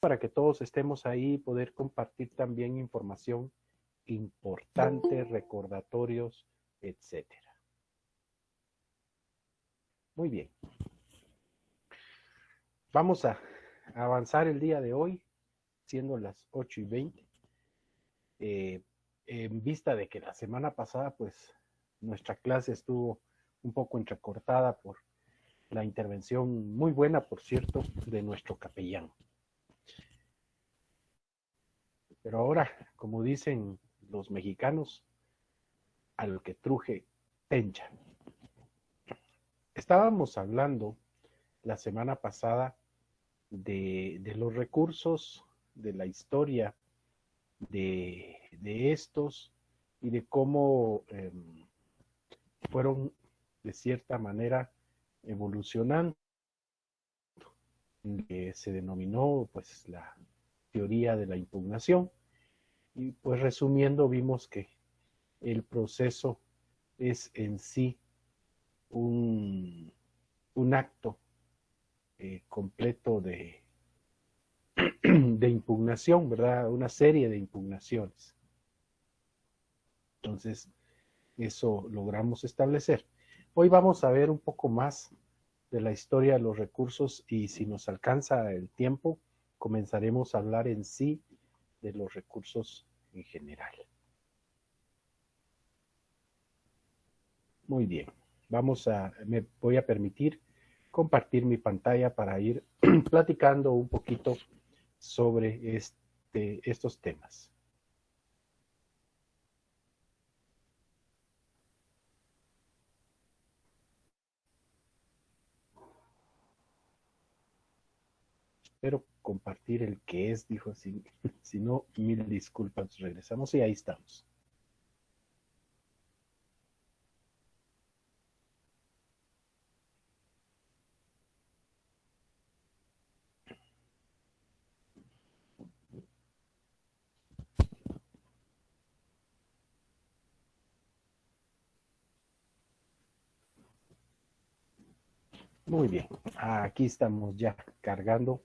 para que todos estemos ahí y poder compartir también información importante, recordatorios, etcétera. Muy bien. Vamos a avanzar el día de hoy, siendo las 8:20. En vista de que la semana pasada, pues, nuestra clase estuvo un poco entrecortada por la intervención muy buena, por cierto, de nuestro capellán. Pero ahora, como dicen los mexicanos, a lo que truje, pencha. Estábamos hablando la semana pasada de los recursos, de la historia de estos y de cómo fueron de cierta manera evolucionando. Se denominó pues la teoría de la impugnación y pues resumiendo vimos que el proceso es en sí un acto completo de impugnación, ¿verdad? Una serie de impugnaciones. Entonces, eso logramos establecer. Hoy vamos a ver un poco más de la historia de los recursos y si nos alcanza el tiempo, comenzaremos a hablar en sí de los recursos en general. Muy bien, me voy a permitir compartir mi pantalla para ir platicando un poquito sobre estos temas. Espero compartir el que es, dijo así. Si no, mil disculpas, regresamos y ahí estamos. Muy bien, aquí estamos ya cargando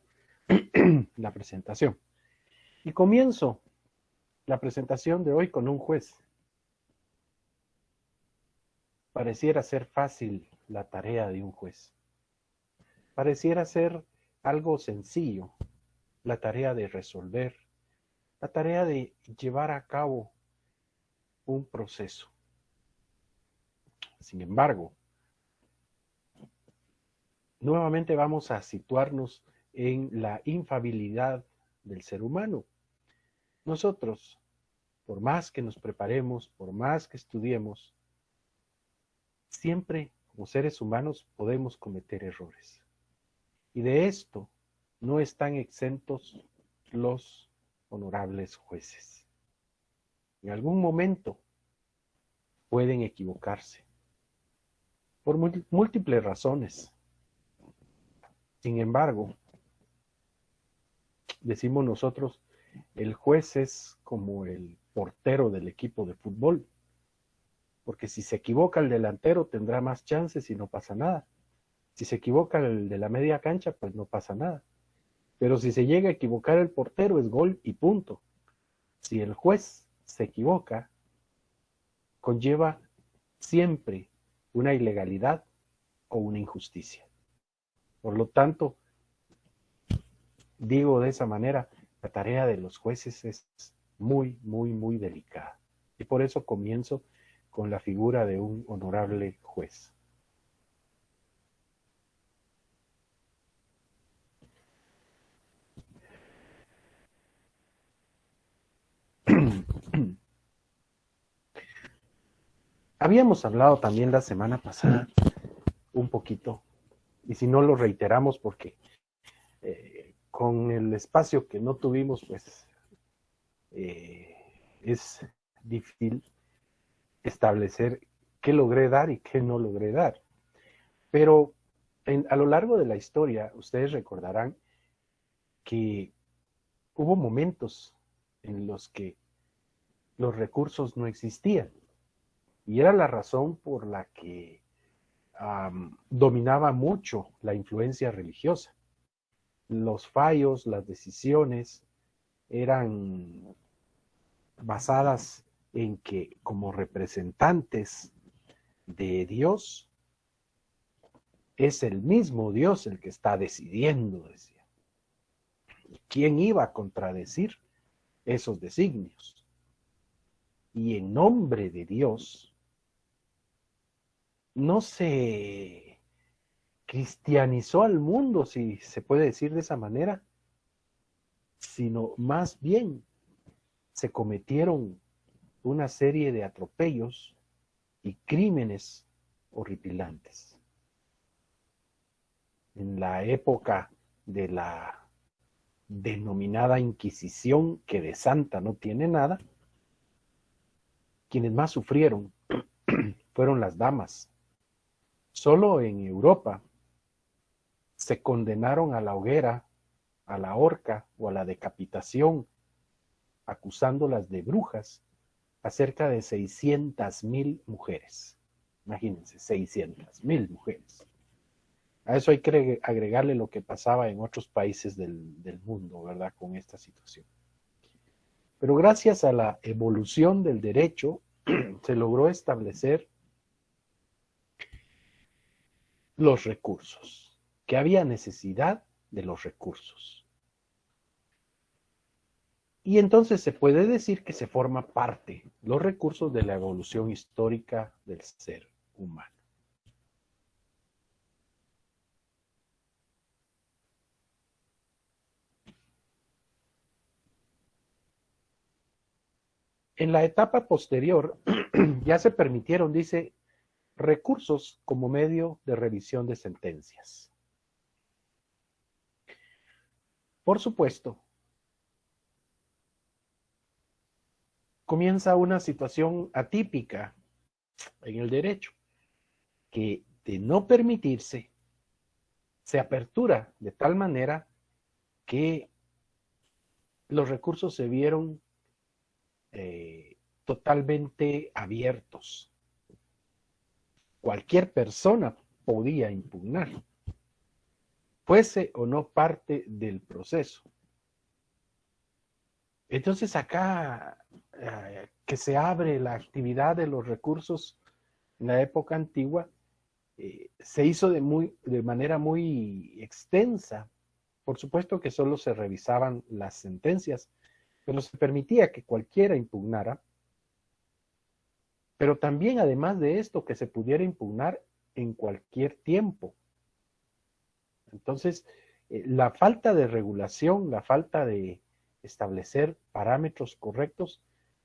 la presentación. Y comienzo la presentación de hoy con un juez. Pareciera ser fácil la tarea de un juez. Pareciera ser algo sencillo, la tarea de resolver, la tarea de llevar a cabo un proceso. Sin embargo, nuevamente vamos a situarnos en la infalibilidad del ser humano. Nosotros, por más que nos preparemos, por más que estudiemos, siempre como seres humanos podemos cometer errores. Y de esto no están exentos los honorables jueces. En algún momento pueden equivocarse por múltiples razones. Sin embargo, decimos nosotros, el juez es como el portero del equipo de fútbol, porque si se equivoca el delantero tendrá más chances y no pasa nada. Si se equivoca el de la media cancha, pues no pasa nada. Pero si se llega a equivocar el portero, es gol y punto. Si el juez se equivoca, conlleva siempre una ilegalidad o una injusticia. Por lo tanto, digo de esa manera, la tarea de los jueces es muy, muy, muy delicada. Y por eso comienzo con la figura de un honorable juez. Habíamos hablado también la semana pasada un poquito, y si no lo reiteramos porque con el espacio que no tuvimos, pues es difícil establecer qué logré dar y qué no logré dar. Pero a lo largo de la historia, ustedes recordarán que hubo momentos en los que los recursos no existían. Y era la razón por la que dominaba mucho la influencia religiosa. los fallos, las decisiones eran basadas en que como representantes de Dios, es el mismo Dios el que está decidiendo, decía. ¿Quién iba a contradecir esos designios? Y en nombre de Dios, no se cristianizó al mundo, si se puede decir de esa manera, sino más bien se cometieron una serie de atropellos y crímenes horripilantes. En la época de la denominada Inquisición, que de santa no tiene nada, quienes más sufrieron fueron las damas. Solo en Europa se condenaron a la hoguera, a la horca o a la decapitación, acusándolas de brujas, a cerca de 600,000 mujeres. Imagínense, 600,000 mujeres. A eso hay que agregarle lo que pasaba en otros países del mundo, ¿verdad? Con esta situación. Pero gracias a la evolución del derecho, se logró establecer los recursos, que había necesidad de los recursos. Y entonces se puede decir que se forma parte, los recursos, de la evolución histórica del ser humano. En la etapa posterior ya se permitieron, dice, recursos como medio de revisión de sentencias. Por supuesto, comienza una situación atípica en el derecho, que de no permitirse, se apertura de tal manera que los recursos se vieron totalmente abiertos. Cualquier persona podía impugnar, fuese o no parte del proceso. Entonces acá que se abre la actividad de los recursos en la época antigua, se hizo de manera muy extensa. Por supuesto que solo se revisaban las sentencias, pero se permitía que cualquiera impugnara, pero también, además de esto, que se pudiera impugnar en cualquier tiempo. Entonces, la falta de regulación, la falta de establecer parámetros correctos,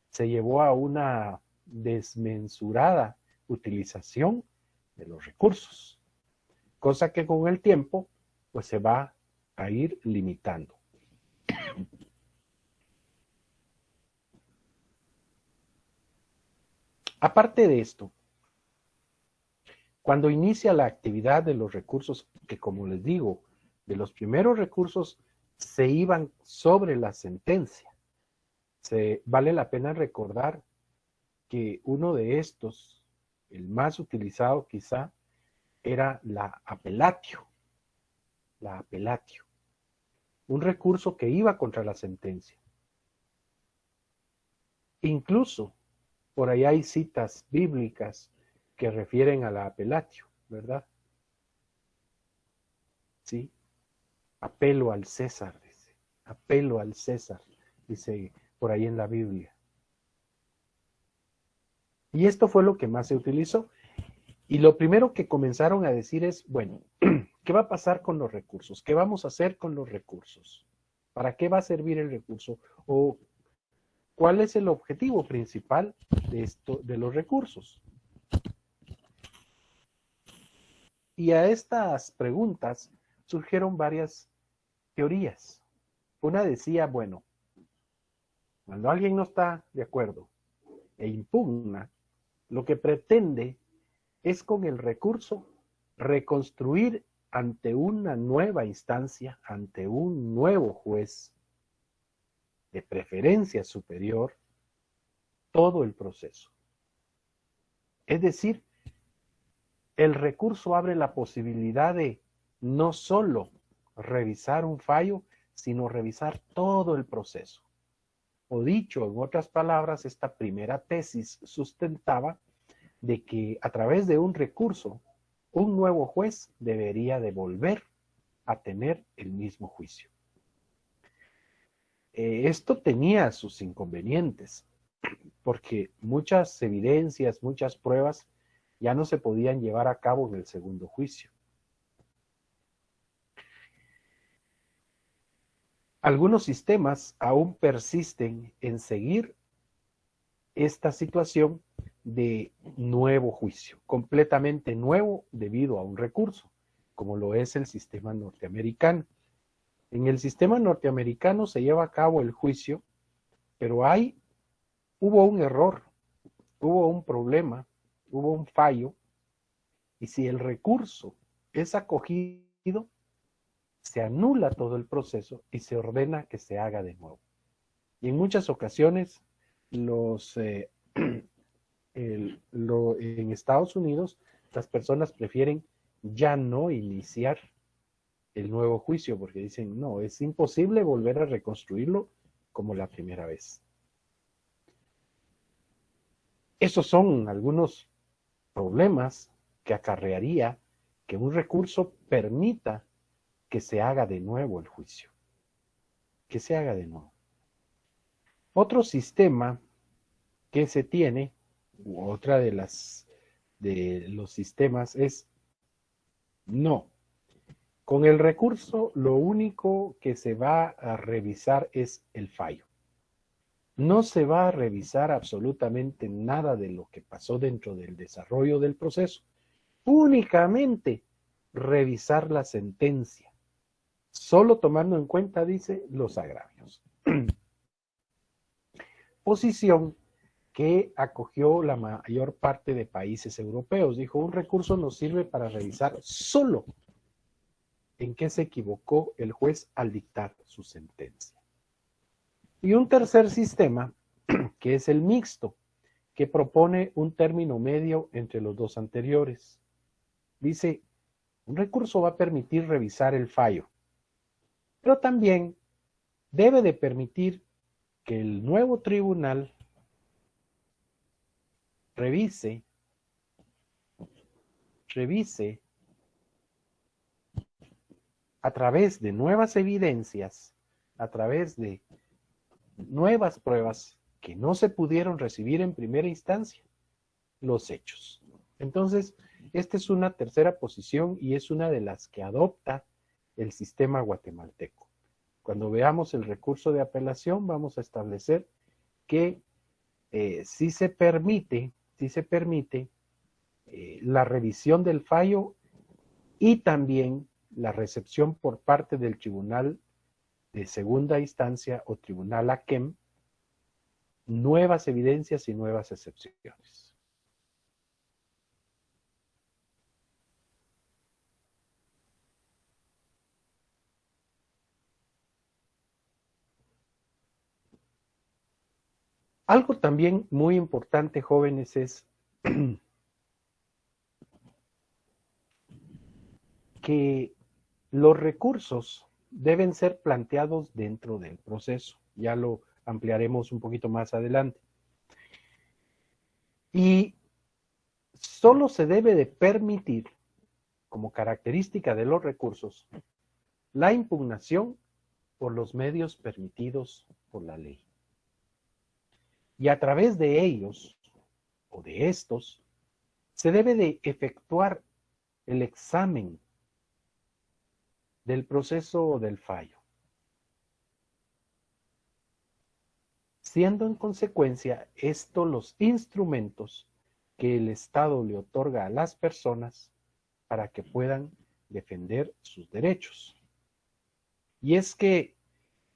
se llevó a una desmensurada utilización de los recursos, cosa que con el tiempo pues se va a ir limitando. Aparte de esto, cuando inicia la actividad de los recursos, que como les digo, de los primeros recursos se iban sobre la sentencia, vale la pena recordar que uno de estos, el más utilizado quizá, era la apelatio, un recurso que iba contra la sentencia. Incluso por ahí hay citas bíblicas que refieren a la apelatio, ¿verdad? Sí, apelo al César, dice, apelo al César, dice por ahí en la Biblia. Y esto fue lo que más se utilizó. Y lo primero que comenzaron a decir es, bueno, ¿qué va a pasar con los recursos? ¿Qué vamos a hacer con los recursos? ¿Para qué va a servir el recurso? ¿O cuál es el objetivo principal de los recursos? Y a estas preguntas surgieron varias teorías. Una decía, bueno, cuando alguien no está de acuerdo e impugna, lo que pretende es con el recurso reconstruir ante una nueva instancia, ante un nuevo juez de preferencia superior, todo el proceso. Es decir, el recurso abre la posibilidad de no solo revisar un fallo, sino revisar todo el proceso. O dicho en otras palabras, esta primera tesis sustentaba de que a través de un recurso, un nuevo juez debería de volver a tener el mismo juicio. Esto tenía sus inconvenientes, porque muchas evidencias, muchas pruebas ya no se podían llevar a cabo en el segundo juicio. Algunos sistemas aún persisten en seguir esta situación de nuevo juicio, completamente nuevo debido a un recurso, como lo es el sistema norteamericano. En el sistema norteamericano se lleva a cabo el juicio, pero hubo un error, hubo un problema, hubo un fallo, y si el recurso es acogido, se anula todo el proceso y se ordena que se haga de nuevo. Y en muchas ocasiones en Estados Unidos las personas prefieren ya no iniciar el nuevo juicio porque dicen, no, es imposible volver a reconstruirlo como la primera vez. Esos son algunos problemas que acarrearía que un recurso permita que se haga de nuevo el juicio, que se haga de nuevo. Otro sistema que se tiene, u otra de los sistemas es no. Con el recurso lo único que se va a revisar es el fallo. No se va a revisar absolutamente nada de lo que pasó dentro del desarrollo del proceso. Únicamente revisar la sentencia, solo tomando en cuenta, dice, los agravios. Posición que acogió la mayor parte de países europeos. Dijo, un recurso nos sirve para revisar solo en qué se equivocó el juez al dictar su sentencia. Y un tercer sistema, que es el mixto, que propone un término medio entre los dos anteriores. Dice, un recurso va a permitir revisar el fallo, pero también debe de permitir que el nuevo tribunal revise a través de nuevas evidencias, a través de nuevas pruebas que no se pudieron recibir en primera instancia, los hechos. Entonces, esta es una tercera posición y es una de las que adopta el sistema guatemalteco. Cuando veamos el recurso de apelación, vamos a establecer que sí se permite la revisión del fallo y también la recepción por parte del tribunal de segunda instancia o tribunal AQUEM, nuevas evidencias y nuevas excepciones. Algo también muy importante, jóvenes, es que los recursos deben ser planteados dentro del proceso. Ya lo ampliaremos un poquito más adelante. Y solo se debe de permitir, como característica de los recursos, la impugnación por los medios permitidos por la ley. Y a través de ellos, o de estos, se debe de efectuar el examen del proceso o del fallo, siendo en consecuencia estos los instrumentos que el Estado le otorga a las personas para que puedan defender sus derechos. Y es que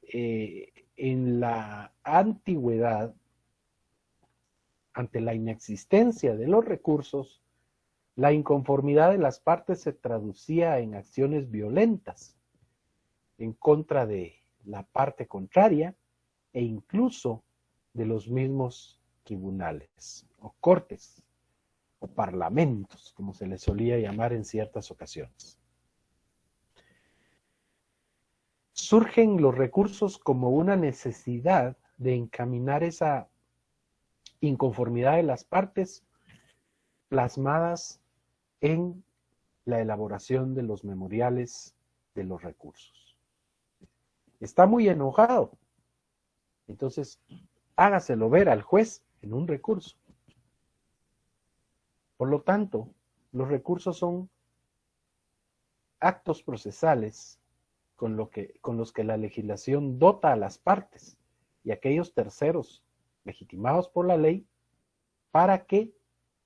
en la antigüedad, ante la inexistencia de los recursos, la inconformidad de las partes se traducía en acciones violentas en contra de la parte contraria e incluso de los mismos tribunales o cortes o parlamentos, como se les solía llamar en ciertas ocasiones. surgen los recursos como una necesidad de encaminar esa inconformidad de las partes plasmadas en la elaboración de los memoriales de los recursos. Está muy enojado, entonces hágaselo ver al juez en un recurso. Por lo tanto, los recursos son actos procesales con los que la legislación dota a las partes y a aquellos terceros legitimados por la ley para que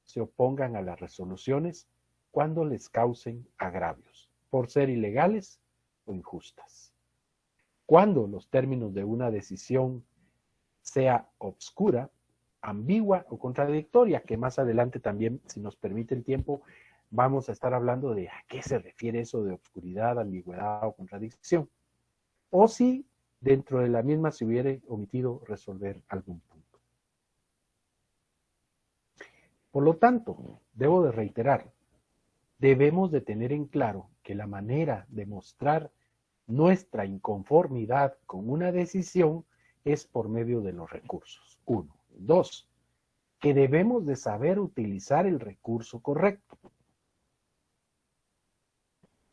se opongan a las resoluciones cuando les causen agravios, por ser ilegales o injustas. Cuando los términos de una decisión sea obscura, ambigua o contradictoria, que más adelante también, si nos permite el tiempo, vamos a estar hablando de a qué se refiere eso de obscuridad, ambigüedad o contradicción. O si dentro de la misma se hubiera omitido resolver algún punto. Por lo tanto, debo de reiterar, debemos de tener en claro que la manera de mostrar nuestra inconformidad con una decisión es por medio de los recursos. 1. 2. Que debemos de saber utilizar el recurso correcto.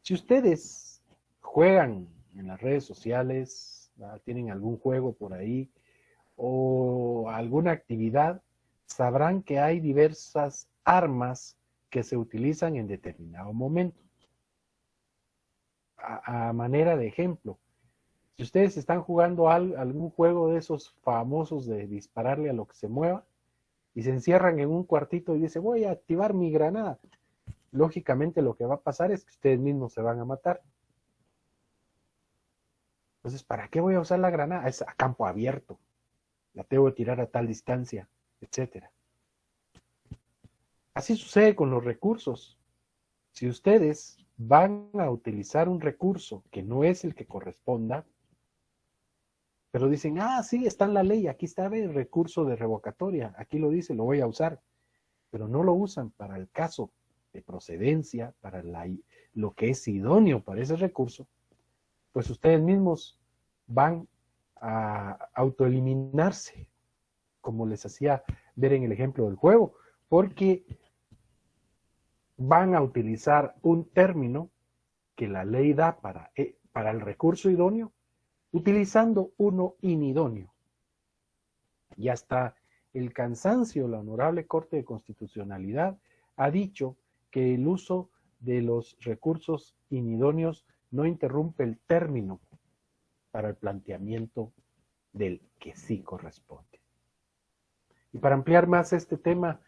Si ustedes juegan en las redes sociales, tienen algún juego por ahí o alguna actividad, sabrán que hay diversas armas que se utilizan en determinado momento. A manera de ejemplo, si ustedes están jugando algún juego de esos famosos de dispararle a lo que se mueva y se encierran en un cuartito y dicen, voy a activar mi granada, lógicamente lo que va a pasar es que ustedes mismos se van a matar. Entonces, ¿para qué voy a usar la granada? Es a campo abierto. La tengo que tirar a tal distancia, etc. Así sucede con los recursos. Si ustedes van a utilizar un recurso que no es el que corresponda, pero dicen, sí, está en la ley, aquí está el recurso de revocatoria, aquí lo dice, lo voy a usar, pero no lo usan para el caso de procedencia, para lo que es idóneo para ese recurso, pues ustedes mismos van a autoeliminarse, como les hacía ver en el ejemplo del juego, porque van a utilizar un término que la ley da para el recurso idóneo, utilizando uno inidóneo. Y hasta el cansancio, la Honorable Corte de Constitucionalidad ha dicho que el uso de los recursos inidóneos no interrumpe el término para el planteamiento del que sí corresponde. Y para ampliar más este tema,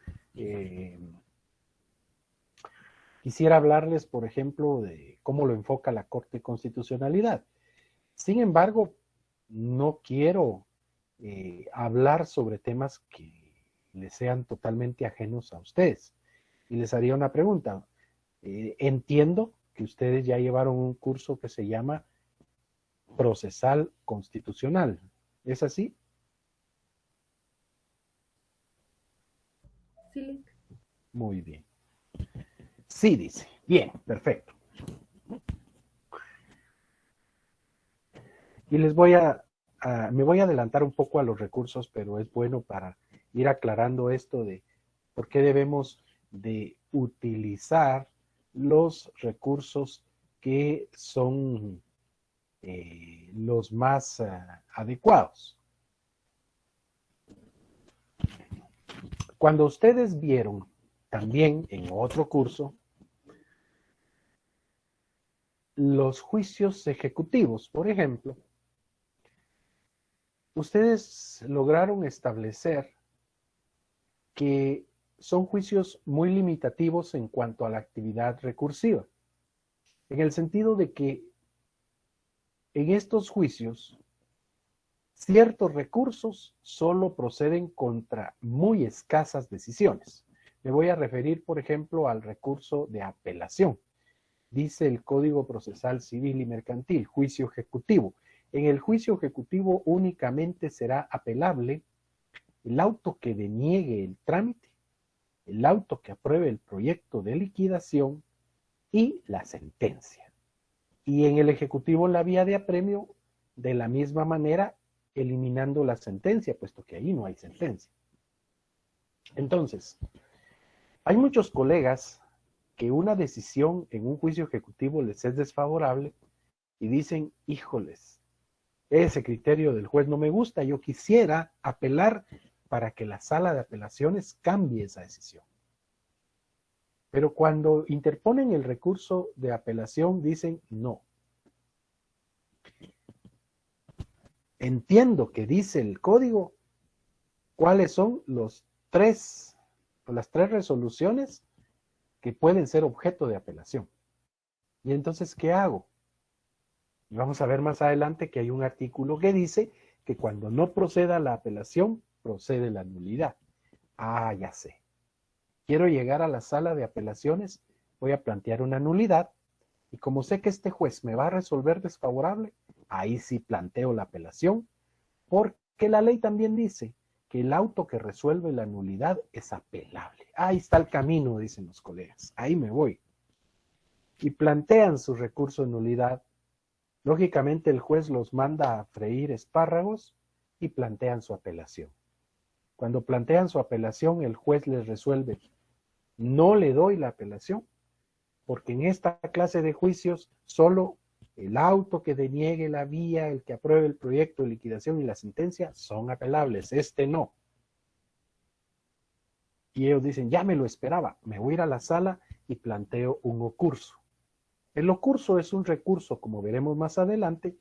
quisiera hablarles, por ejemplo, de cómo lo enfoca la Corte de Constitucionalidad. Sin embargo, no quiero hablar sobre temas que les sean totalmente ajenos a ustedes. Y les haría una pregunta. Entiendo que ustedes ya llevaron un curso que se llama Procesal Constitucional. ¿Es así? Sí. Muy bien. Sí, dice. Bien, perfecto. Y me voy a adelantar un poco a los recursos, pero es bueno para ir aclarando esto de por qué debemos de utilizar los recursos que son los más adecuados. Cuando ustedes vieron también en otro curso los juicios ejecutivos, por ejemplo, ustedes lograron establecer que son juicios muy limitativos en cuanto a la actividad recursiva, en el sentido de que en estos juicios ciertos recursos solo proceden contra muy escasas decisiones. Me voy a referir, por ejemplo, al recurso de apelación. Dice el Código Procesal Civil y Mercantil, juicio ejecutivo. En el juicio ejecutivo únicamente será apelable el auto que deniegue el trámite, el auto que apruebe el proyecto de liquidación y la sentencia. Y en el ejecutivo la vía de apremio de la misma manera eliminando la sentencia, puesto que ahí no hay sentencia. Entonces, hay muchos colegas que una decisión en un juicio ejecutivo les es desfavorable y dicen, híjoles, ese criterio del juez no me gusta, yo quisiera apelar para que la sala de apelaciones cambie esa decisión. Pero cuando interponen el recurso de apelación dicen, no. Entiendo que dice el código cuáles son las tres resoluciones que pueden ser objeto de apelación. Y entonces, ¿qué hago? Y vamos a ver más adelante que hay un artículo que dice que cuando no proceda la apelación, procede la nulidad. Ah, ya sé. Quiero llegar a la sala de apelaciones, voy a plantear una nulidad, y como sé que este juez me va a resolver desfavorable, ahí sí planteo la apelación, porque la ley también dice que el auto que resuelve la nulidad es apelable. Ahí está el camino, dicen los colegas, ahí me voy. Y plantean su recurso de nulidad. Lógicamente el juez los manda a freír espárragos y plantean su apelación. Cuando plantean su apelación, el juez les resuelve, no le doy la apelación, porque en esta clase de juicios solo el auto que deniegue la vía, el que apruebe el proyecto de liquidación y la sentencia son apelables, este no. Y ellos dicen, ya me lo esperaba, me voy a ir a la sala y planteo un ocurso. El ocurso es un recurso, como veremos más adelante,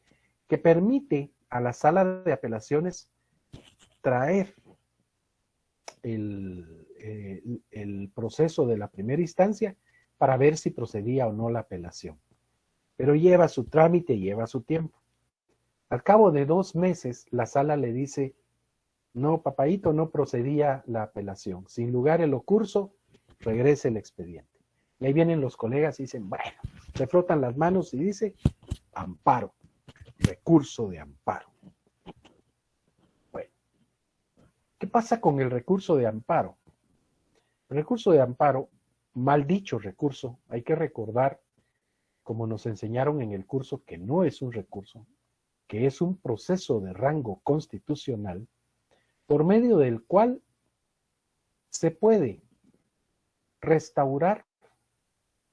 que permite a la sala de apelaciones traer el proceso de la primera instancia para ver si procedía o no la apelación. Pero lleva su trámite, lleva su tiempo. Al cabo de 2 meses, la sala le dice, no, papaíto, no procedía la apelación. Sin lugar el ocurso, regrese el expediente. Y ahí vienen los colegas y dicen, bueno, se frotan las manos y dice, amparo, recurso de amparo. Bueno, ¿qué pasa con el recurso de amparo? El recurso de amparo, mal dicho recurso, hay que recordar, como nos enseñaron en el curso, que no es un recurso, que es un proceso de rango constitucional, por medio del cual se puede restaurar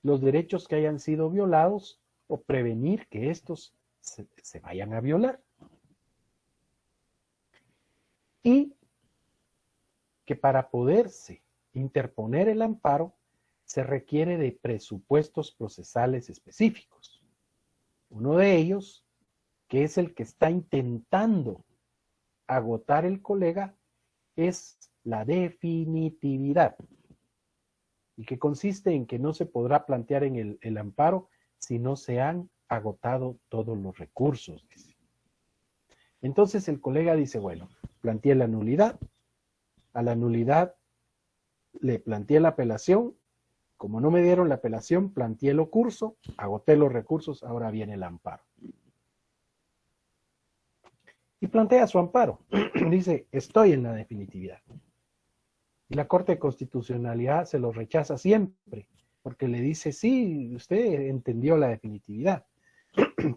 los derechos que hayan sido violados o prevenir que estos se vayan a violar. Y que para poderse interponer el amparo se requiere de presupuestos procesales específicos. Uno de ellos, que es el que está intentando agotar el colega, es la definitividad, y que consiste en que no se podrá plantear en el amparo si no se han agotado todos los recursos. Dice. Entonces el colega dice, bueno, planteé la nulidad, a la nulidad le planteé la apelación, como no me dieron la apelación, planteé el ocurso, agoté los recursos, ahora viene el amparo. Y plantea su amparo. Dice, estoy en la definitividad. Y la Corte de Constitucionalidad se lo rechaza siempre, porque le dice, sí, usted entendió la definitividad,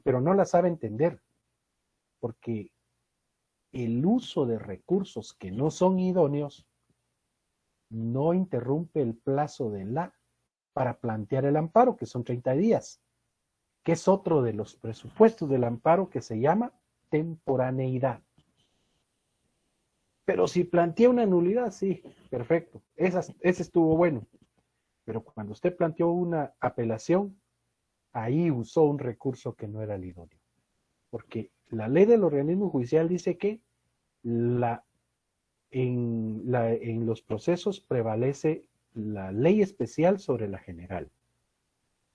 pero no la sabe entender, porque el uso de recursos que no son idóneos no interrumpe el plazo de para plantear el amparo, que son 30 días, que es otro de los presupuestos del amparo que se llama temporaneidad. Pero si plantea una nulidad, sí, perfecto, ese estuvo bueno. Pero cuando usted planteó una apelación, ahí usó un recurso que no era el idóneo. Porque la ley del organismo judicial dice que en los procesos prevalece la ley especial sobre la general.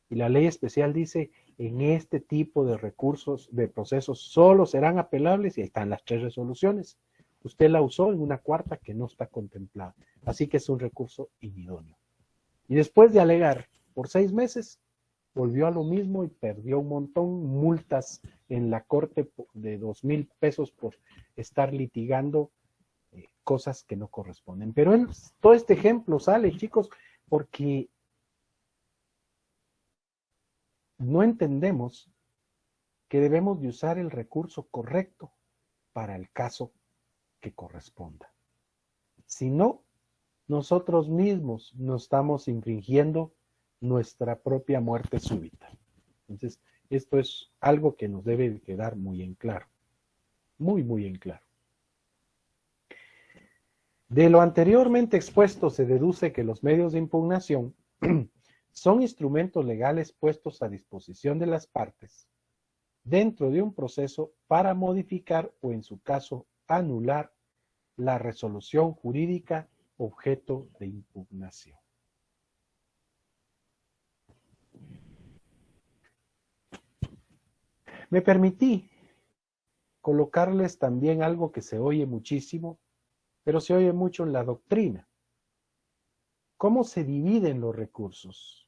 Y la ley especial dice, en este tipo de recursos, de procesos, solo serán apelables, y ahí están las 3 resoluciones. Usted la usó en una cuarta que no está contemplada. Así que es un recurso inidóneo. Y después de alegar por 6 meses, volvió a lo mismo y perdió un montón, multas en la corte de 2,000 pesos por estar litigando cosas que no corresponden. Pero todo este ejemplo sale, chicos, porque no entendemos que debemos de usar el recurso correcto para el caso que corresponda. Si no, nosotros mismos nos estamos infringiendo nuestra propia muerte súbita. Entonces, esto es algo que nos debe quedar muy en claro. Muy, muy en claro. De lo anteriormente expuesto se deduce que los medios de impugnación son instrumentos legales puestos a disposición de las partes dentro de un proceso para modificar o, en su caso, anular la resolución jurídica objeto de impugnación. Me permití colocarles también algo que se oye muchísimo, pero se oye mucho en la doctrina. ¿Cómo se dividen los recursos?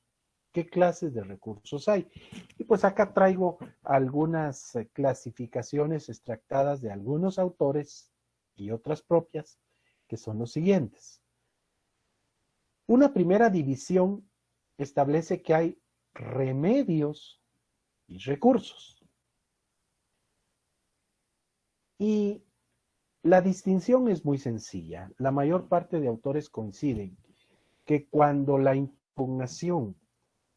¿Qué clases de recursos hay? Y pues acá traigo algunas clasificaciones extractadas de algunos autores y otras propias, que son los siguientes. Una primera división establece que hay remedios y recursos. Y la distinción es muy sencilla. La mayor parte de autores coinciden que cuando la impugnación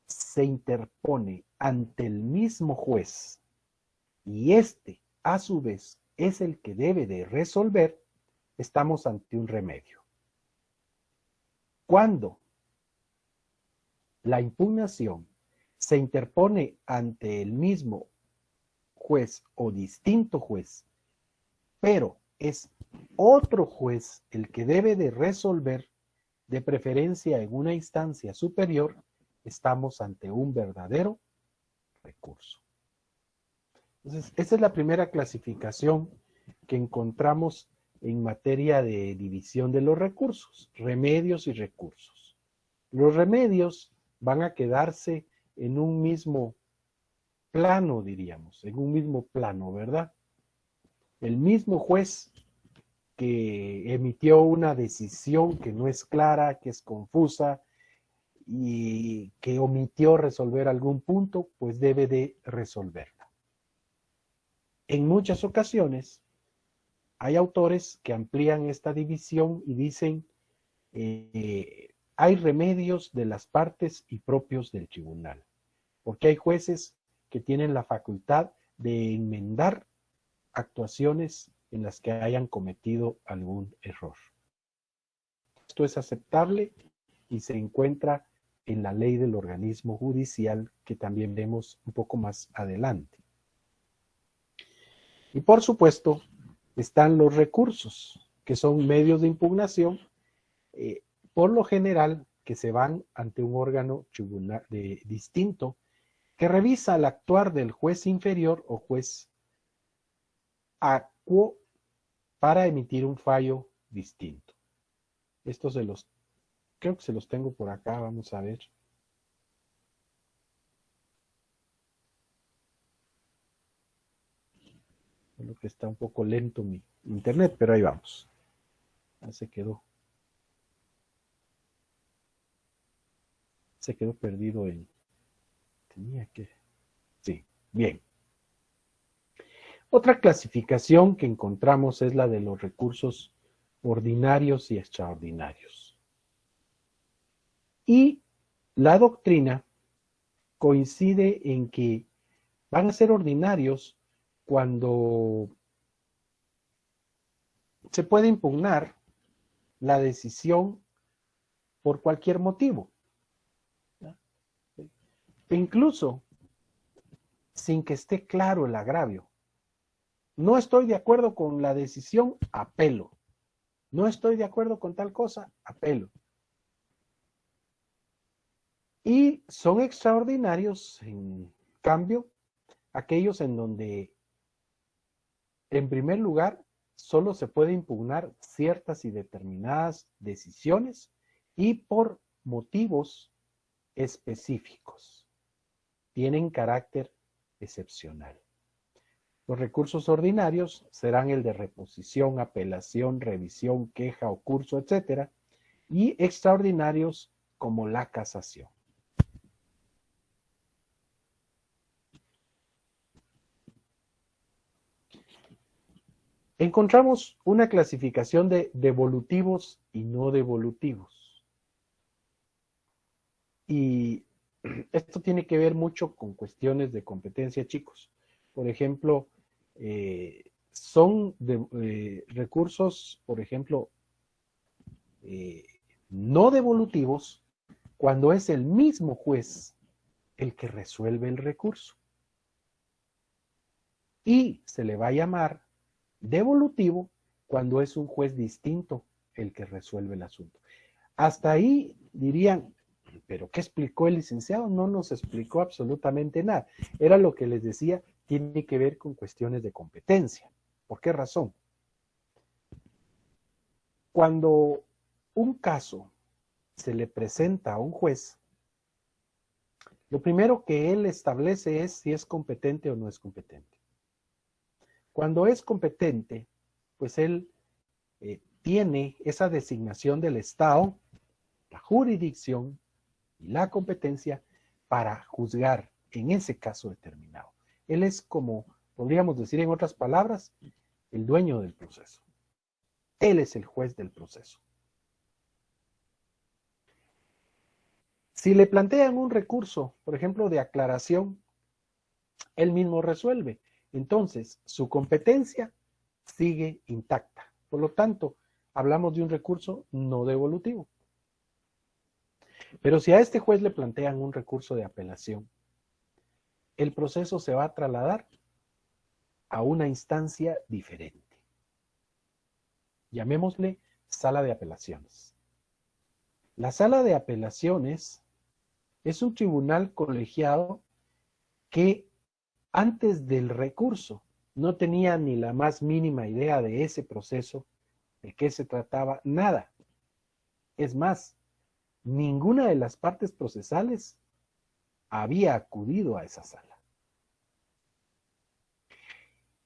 se interpone ante el mismo juez y éste, a su vez, es el que debe de resolver, estamos ante un remedio. Cuando la impugnación se interpone ante el mismo juez o distinto juez, pero es otro juez el que debe de resolver, de preferencia en una instancia superior, estamos ante un verdadero recurso. Entonces, esa es la primera clasificación que encontramos en materia de división de los recursos, remedios y recursos. Los remedios van a quedarse en un mismo plano, diríamos, en un mismo plano, ¿verdad? El mismo juez que emitió una decisión que no es clara, que es confusa y que omitió resolver algún punto, pues debe de resolverla. En muchas ocasiones hay autores que amplían esta división y dicen hay remedios de las partes y propios del tribunal, porque hay jueces que tienen la facultad de enmendar actuaciones en las que hayan cometido algún error. Esto es aceptable y se encuentra en la ley del organismo judicial, que también vemos un poco más adelante. Y por supuesto, están los recursos, que son medios de impugnación, por lo general, que se van ante un órgano tribunal distinto, que revisa el actuar del juez inferior o juez acuo para emitir un fallo distinto. Estos creo que se los tengo por acá, vamos a ver. Creo que está un poco lento mi internet, pero ahí vamos. Ya se quedó perdido sí, bien. Otra clasificación que encontramos es la de los recursos ordinarios y extraordinarios. Y la doctrina coincide en que van a ser ordinarios cuando se puede impugnar la decisión por cualquier motivo. E incluso sin que esté claro el agravio. No estoy de acuerdo con la decisión, apelo. No estoy de acuerdo con tal cosa, apelo. Y son extraordinarios, en cambio, aquellos en donde, en primer lugar, solo se puede impugnar ciertas y determinadas decisiones y por motivos específicos. Tienen carácter excepcional. Los recursos ordinarios serán el de reposición, apelación, revisión, queja o curso, etc. Y extraordinarios como la casación. encontramos una clasificación de devolutivos y no devolutivos. Y esto tiene que ver mucho con cuestiones de competencia, chicos. Por ejemplo, son recursos, por ejemplo, no devolutivos cuando es el mismo juez el que resuelve el recurso. Y se le va a llamar devolutivo cuando es un juez distinto el que resuelve el asunto. Hasta ahí dirían, ¿pero qué explicó el licenciado? No nos explicó absolutamente nada. Era lo que les decía, tiene que ver con cuestiones de competencia. ¿Por qué razón? Cuando un caso se le presenta a un juez, lo primero que él establece es si es competente o no es competente. Cuando es competente, pues él tiene esa designación del Estado, la jurisdicción y la competencia para juzgar en ese caso determinado. Él es como, podríamos decir en otras palabras, el dueño del proceso. Él es el juez del proceso. Si le plantean un recurso, por ejemplo, de aclaración, él mismo resuelve. Entonces, su competencia sigue intacta. Por lo tanto, hablamos de un recurso no devolutivo. Pero si a este juez le plantean un recurso de apelación, el proceso se va a trasladar a una instancia diferente. Llamémosle sala de apelaciones. La sala de apelaciones es un tribunal colegiado que antes del recurso no tenía ni la más mínima idea de ese proceso, de qué se trataba, nada. Es más, ninguna de las partes procesales había acudido a esa sala.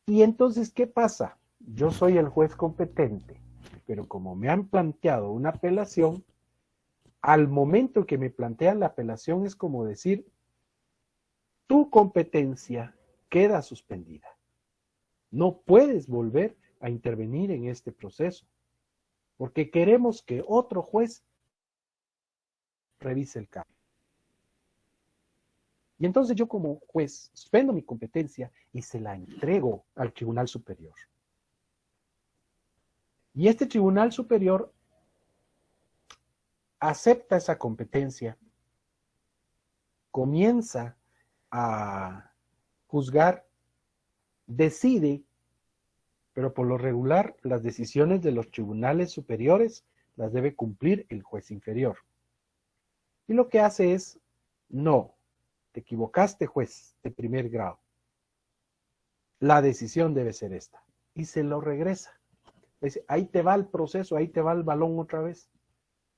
Y entonces, ¿qué pasa? Yo soy el juez competente, pero como me han planteado una apelación, al momento que me plantean la apelación es como decir, tu competencia queda suspendida. No puedes volver a intervenir en este proceso, porque queremos que otro juez revise el caso. Y entonces yo como juez suspendo mi competencia y se la entrego al Tribunal Superior. Y este Tribunal Superior acepta esa competencia, comienza a juzgar, decide, pero por lo regular las decisiones de los tribunales superiores las debe cumplir el juez inferior. Y lo que hace es, no, te equivocaste, juez de primer grado. La decisión debe ser esta. Y se lo regresa. Dice, ahí te va el proceso, ahí te va el balón otra vez.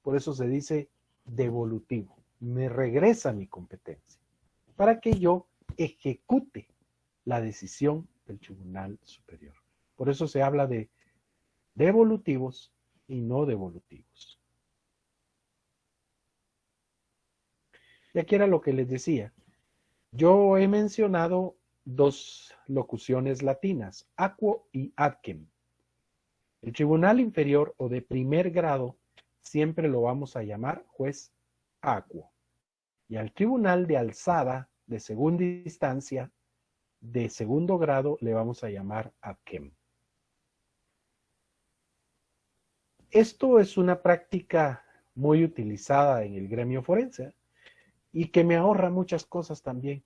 Por eso se dice devolutivo. Me regresa mi competencia para que yo ejecute la decisión del Tribunal Superior. Por eso se habla de devolutivos y no devolutivos. Y aquí era lo que les decía. Yo he mencionado dos locuciones latinas, aquo y adquem. El tribunal inferior o de primer grado siempre lo vamos a llamar juez aquo. Y al tribunal de alzada de segunda instancia, de segundo grado, le vamos a llamar adquem. Esto es una práctica muy utilizada en el gremio forense y que me ahorra muchas cosas también.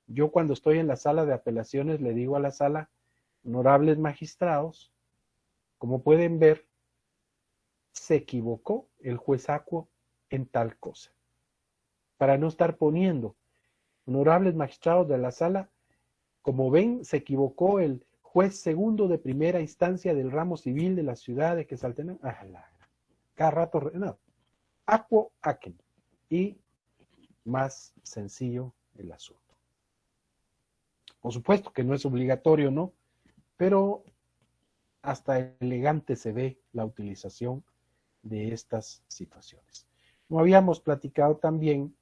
Yo cuando estoy en la sala de apelaciones le digo a la sala, honorables magistrados, como pueden ver, se equivocó el juez aquo en tal cosa. Para no estar poniendo, honorables magistrados de la sala, como ven, se equivocó el juez segundo de primera instancia del ramo civil de la ciudad de Quetzaltenango. Cada rato, no, aquo aquem. Y más sencillo el asunto. Por supuesto que no es obligatorio, ¿no? Pero hasta elegante se ve la utilización de estas situaciones. Como habíamos platicado también,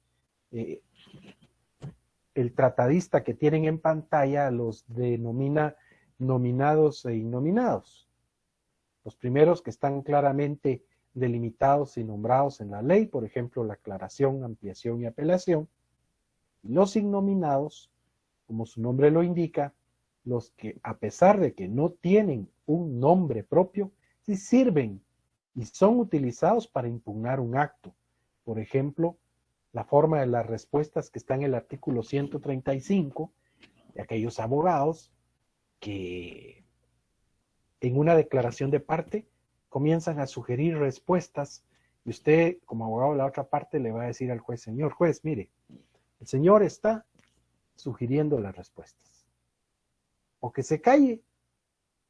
el tratadista que tienen en pantalla los denomina nominados e innominados. Los primeros que están claramente delimitados y nombrados en la ley, por ejemplo, la aclaración, ampliación y apelación. Los innominados, como su nombre lo indica, los que a pesar de que no tienen un nombre propio, sí sirven y son utilizados para impugnar un acto. Por ejemplo, la forma de las respuestas que está en el artículo 135 de aquellos abogados que en una declaración de parte comienzan a sugerir respuestas y usted como abogado de la otra parte le va a decir al juez, señor juez, mire, el señor está sugiriendo las respuestas. O que se calle,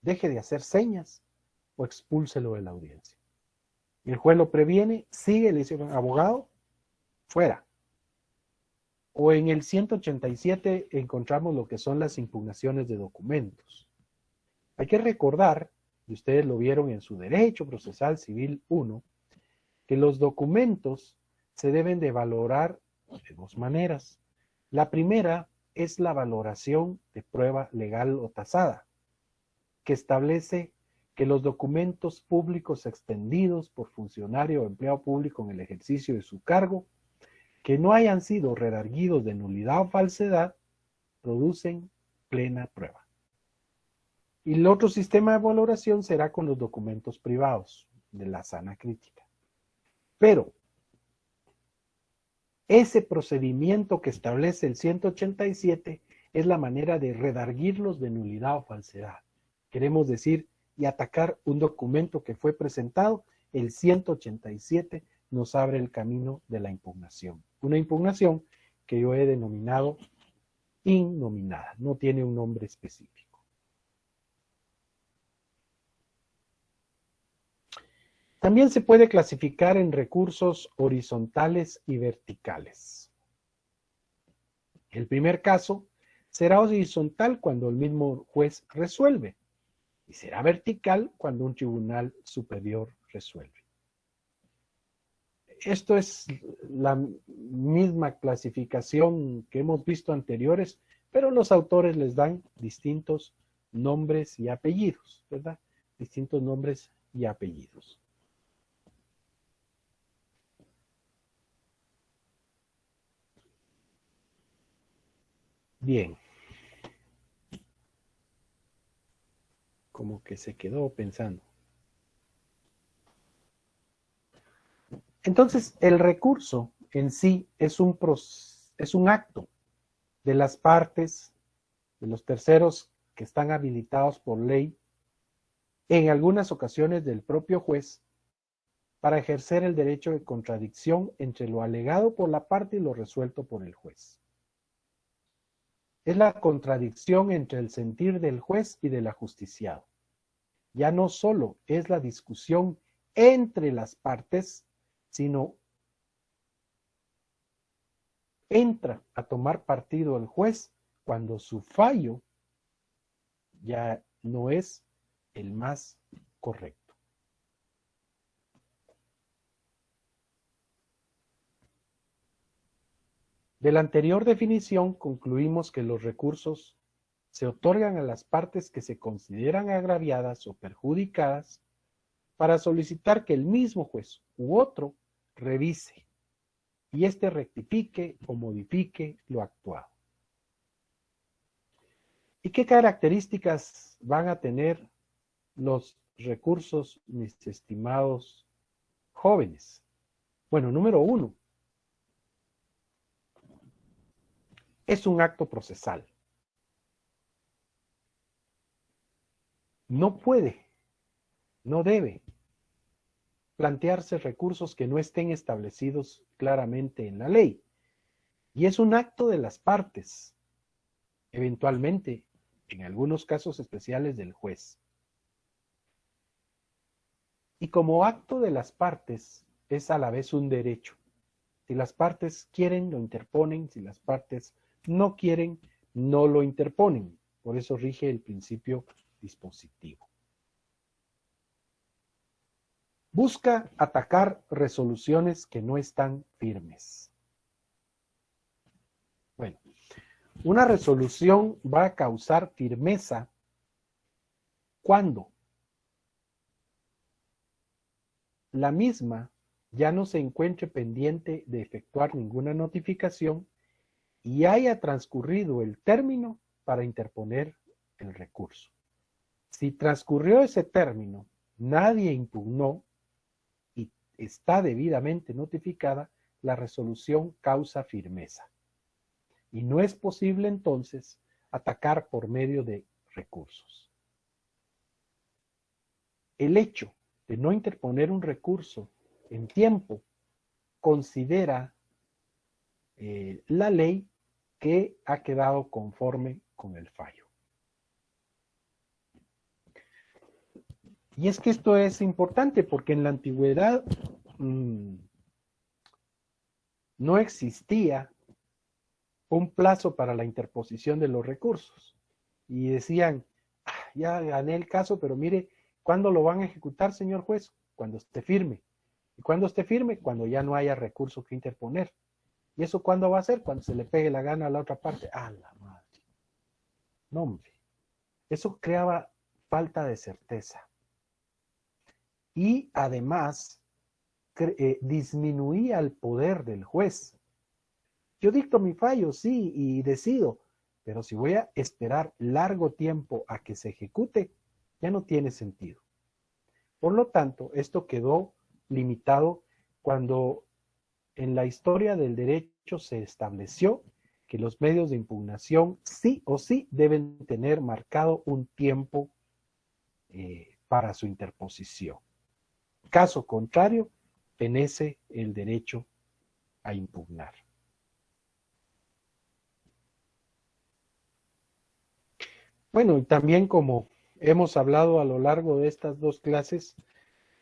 deje de hacer señas o expúlselo de la audiencia. Y el juez lo previene, sigue, le dice, abogado, fuera. O en el 187 encontramos lo que son las impugnaciones de documentos. Hay que recordar, y ustedes lo vieron en su Derecho Procesal Civil 1, que los documentos se deben de valorar de dos maneras. La primera es la valoración de prueba legal o tasada, que establece que los documentos públicos extendidos por funcionario o empleado público en el ejercicio de su cargo, que no hayan sido redarguidos de nulidad o falsedad, producen plena prueba. Y el otro sistema de valoración será con los documentos privados de la sana crítica. Pero ese procedimiento que establece el 187 es la manera de redarguirlos de nulidad o falsedad. Queremos decir, y atacar un documento que fue presentado, el 187 nos abre el camino de la impugnación. Una impugnación que yo he denominado innominada, no tiene un nombre específico. También se puede clasificar en recursos horizontales y verticales. El primer caso será horizontal cuando el mismo juez resuelve y será vertical cuando un tribunal superior resuelve. Esto es la misma clasificación que hemos visto anteriores, pero los autores les dan distintos nombres y apellidos, ¿verdad? Distintos nombres y apellidos. Bien. Como que se quedó pensando. Entonces, el recurso en sí es un acto de las partes, de los terceros que están habilitados por ley, en algunas ocasiones del propio juez, para ejercer el derecho de contradicción entre lo alegado por la parte y lo resuelto por el juez. Es la contradicción entre el sentir del juez y del ajusticiado. Ya no solo es la discusión entre las partes, sino entra a tomar partido el juez cuando su fallo ya no es el más correcto. De la anterior definición concluimos que los recursos se otorgan a las partes que se consideran agraviadas o perjudicadas para solicitar que el mismo juez u otro revise y éste rectifique o modifique lo actuado. ¿Y qué características van a tener los recursos, mis estimados jóvenes? Bueno, número 1, es un acto procesal. No puede, no debe plantearse recursos que no estén establecidos claramente en la ley. Y es un acto de las partes, eventualmente, en algunos casos especiales del juez. Y como acto de las partes, es a la vez un derecho. Si las partes quieren, lo interponen. Si las partes no quieren, no lo interponen. Por eso rige el principio dispositivo. Busca atacar resoluciones que no están firmes. Bueno, una resolución va a causar firmeza cuando la misma ya no se encuentre pendiente de efectuar ninguna notificación y haya transcurrido el término para interponer el recurso. Si transcurrió ese término, nadie impugnó y está debidamente notificada, la resolución causa firmeza. Y no es posible entonces atacar por medio de recursos. El hecho de no interponer un recurso en tiempo considera la ley que ha quedado conforme con el fallo. Y es que esto es importante porque en la antigüedad no existía un plazo para la interposición de los recursos. Y decían, ya gané el caso, pero mire, ¿cuándo lo van a ejecutar, señor juez? Cuando esté firme. ¿Y cuándo esté firme? Cuando ya no haya recurso que interponer. ¿Y eso cuándo va a ser? Cuando se le pegue la gana a la otra parte. ¡Ah, la madre! No, hombre. Eso creaba falta de certeza. Y además disminuía el poder del juez. Yo dicto mi fallo, sí, y decido, pero si voy a esperar largo tiempo a que se ejecute, ya no tiene sentido. Por lo tanto, esto quedó limitado cuando en la historia del derecho se estableció que los medios de impugnación sí o sí deben tener marcado un tiempo para su interposición. Caso contrario, fenece el derecho a impugnar. Bueno, y también como hemos hablado a lo largo de estas dos clases,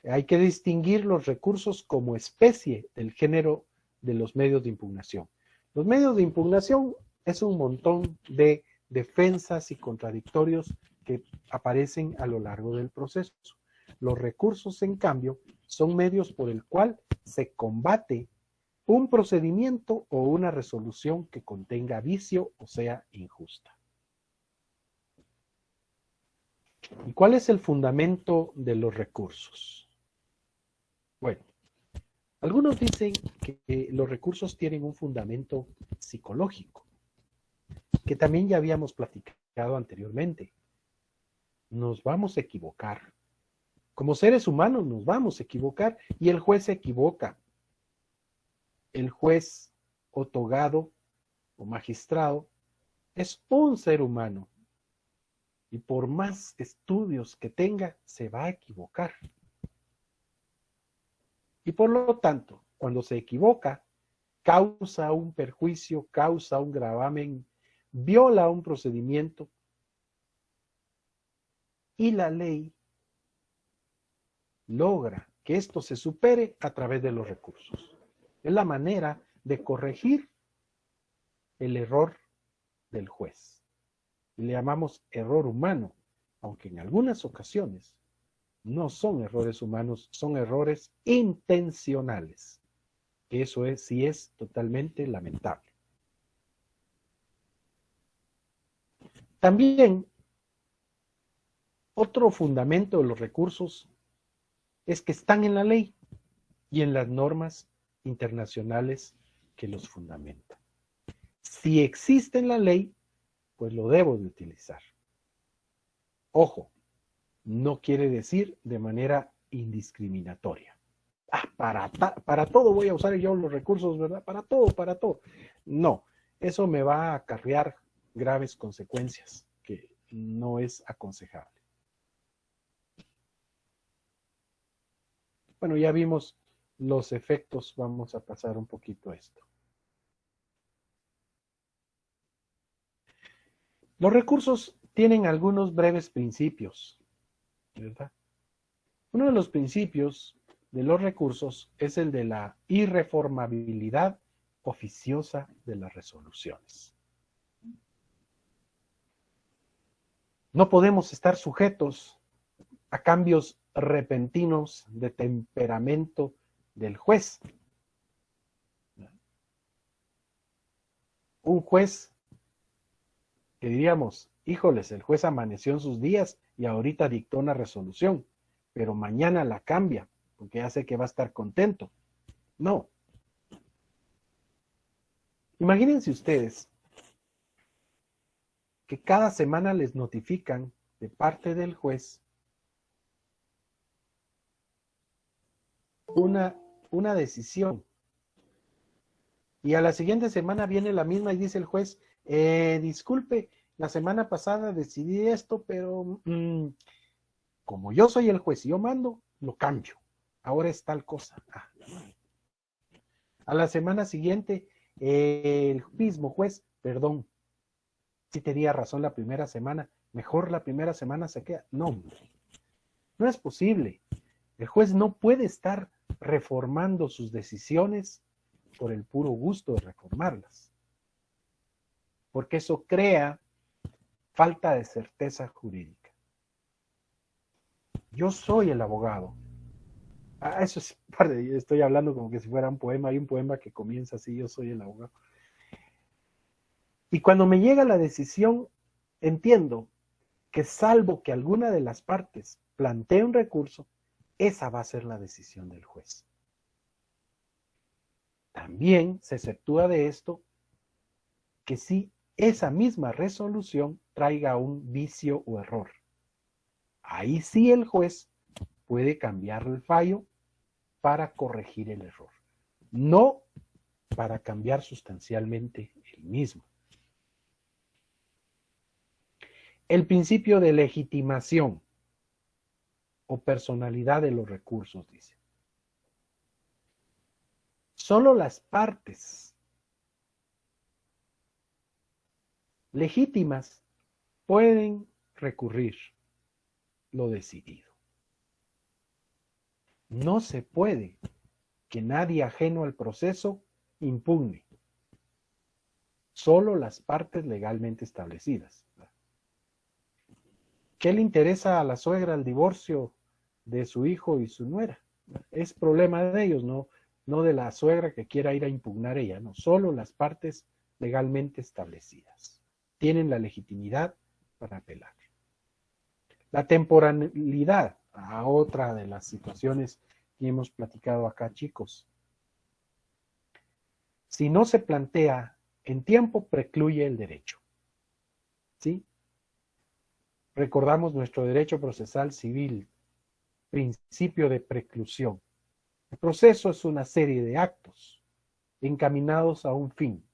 hay que distinguir los recursos como especie del género de los medios de impugnación. Los medios de impugnación es un montón de defensas y contradictorios que aparecen a lo largo del proceso. Los recursos, en cambio, son medios por el cual se combate un procedimiento o una resolución que contenga vicio o sea injusta. ¿Y cuál es el fundamento de los recursos? Bueno, algunos dicen que los recursos tienen un fundamento psicológico, que también ya habíamos platicado anteriormente. Nos vamos a equivocar. Como seres humanos nos vamos a equivocar y el juez se equivoca. El juez o togado o magistrado es un ser humano y por más estudios que tenga, se va a equivocar. Y por lo tanto, cuando se equivoca, causa un perjuicio, causa un gravamen, viola un procedimiento y la ley logra que esto se supere a través de los recursos. Es la manera de corregir el error del juez. Le llamamos error humano, aunque en algunas ocasiones no son errores humanos, son errores intencionales. Eso sí es totalmente lamentable. También, otro fundamento de los recursos es que están en la ley y en las normas internacionales que los fundamentan. Si existe en la ley, pues lo debo de utilizar. Ojo, no quiere decir de manera indiscriminatoria. Para todo voy a usar yo los recursos, ¿verdad? Para todo, para todo. No, eso me va a acarrear graves consecuencias que no es aconsejable. Bueno, ya vimos los efectos, vamos a pasar un poquito a esto. Los recursos tienen algunos breves principios, ¿verdad? Uno de los principios de los recursos es el de la irreformabilidad oficiosa de las resoluciones. No podemos estar sujetos a cambios repentinos de temperamento del juez. Un juez que diríamos, híjoles, el juez amaneció en sus días y ahorita dictó una resolución, pero mañana la cambia, porque ya sé que va a estar contento. No. Imagínense ustedes que cada semana les notifican de parte del juez una decisión. Y a la siguiente semana viene la misma y dice el juez, disculpe, la semana pasada decidí esto, pero como yo soy el juez y yo mando, lo cambio. Ahora es tal cosa. A la semana siguiente, el mismo juez, perdón, si tenía razón la primera semana, mejor la primera semana se queda. No, no es posible. El juez no puede estar reformando sus decisiones por el puro gusto de reformarlas, porque eso crea falta de certeza jurídica. Yo soy el abogado. Eso es, estoy hablando como que si fuera un poema. Hay un poema que comienza así, yo soy el abogado. Y cuando me llega la decisión, entiendo que salvo que alguna de las partes plantee un recurso, esa va a ser la decisión del juez. También se exceptúa de esto que si esa misma resolución traiga un vicio o error. Ahí sí el juez puede cambiar el fallo para corregir el error, no para cambiar sustancialmente el mismo. El principio de legitimación o personalidad de los recursos, dice. Solo las partes legítimas pueden recurrir lo decidido. No se puede que nadie ajeno al proceso impugne. Solo las partes legalmente establecidas. ¿Qué le interesa a la suegra el divorcio de su hijo y su nuera? Es problema de ellos, no de la suegra que quiera ir a impugnar ella, no. Solo las partes legalmente establecidas tienen la legitimidad para apelar. La temporalidad, a otra de las situaciones que hemos platicado acá, chicos. Si no se plantea en tiempo, precluye el derecho. ¿Sí? Recordamos nuestro derecho procesal civil, principio de preclusión. El proceso es una serie de actos encaminados a un fin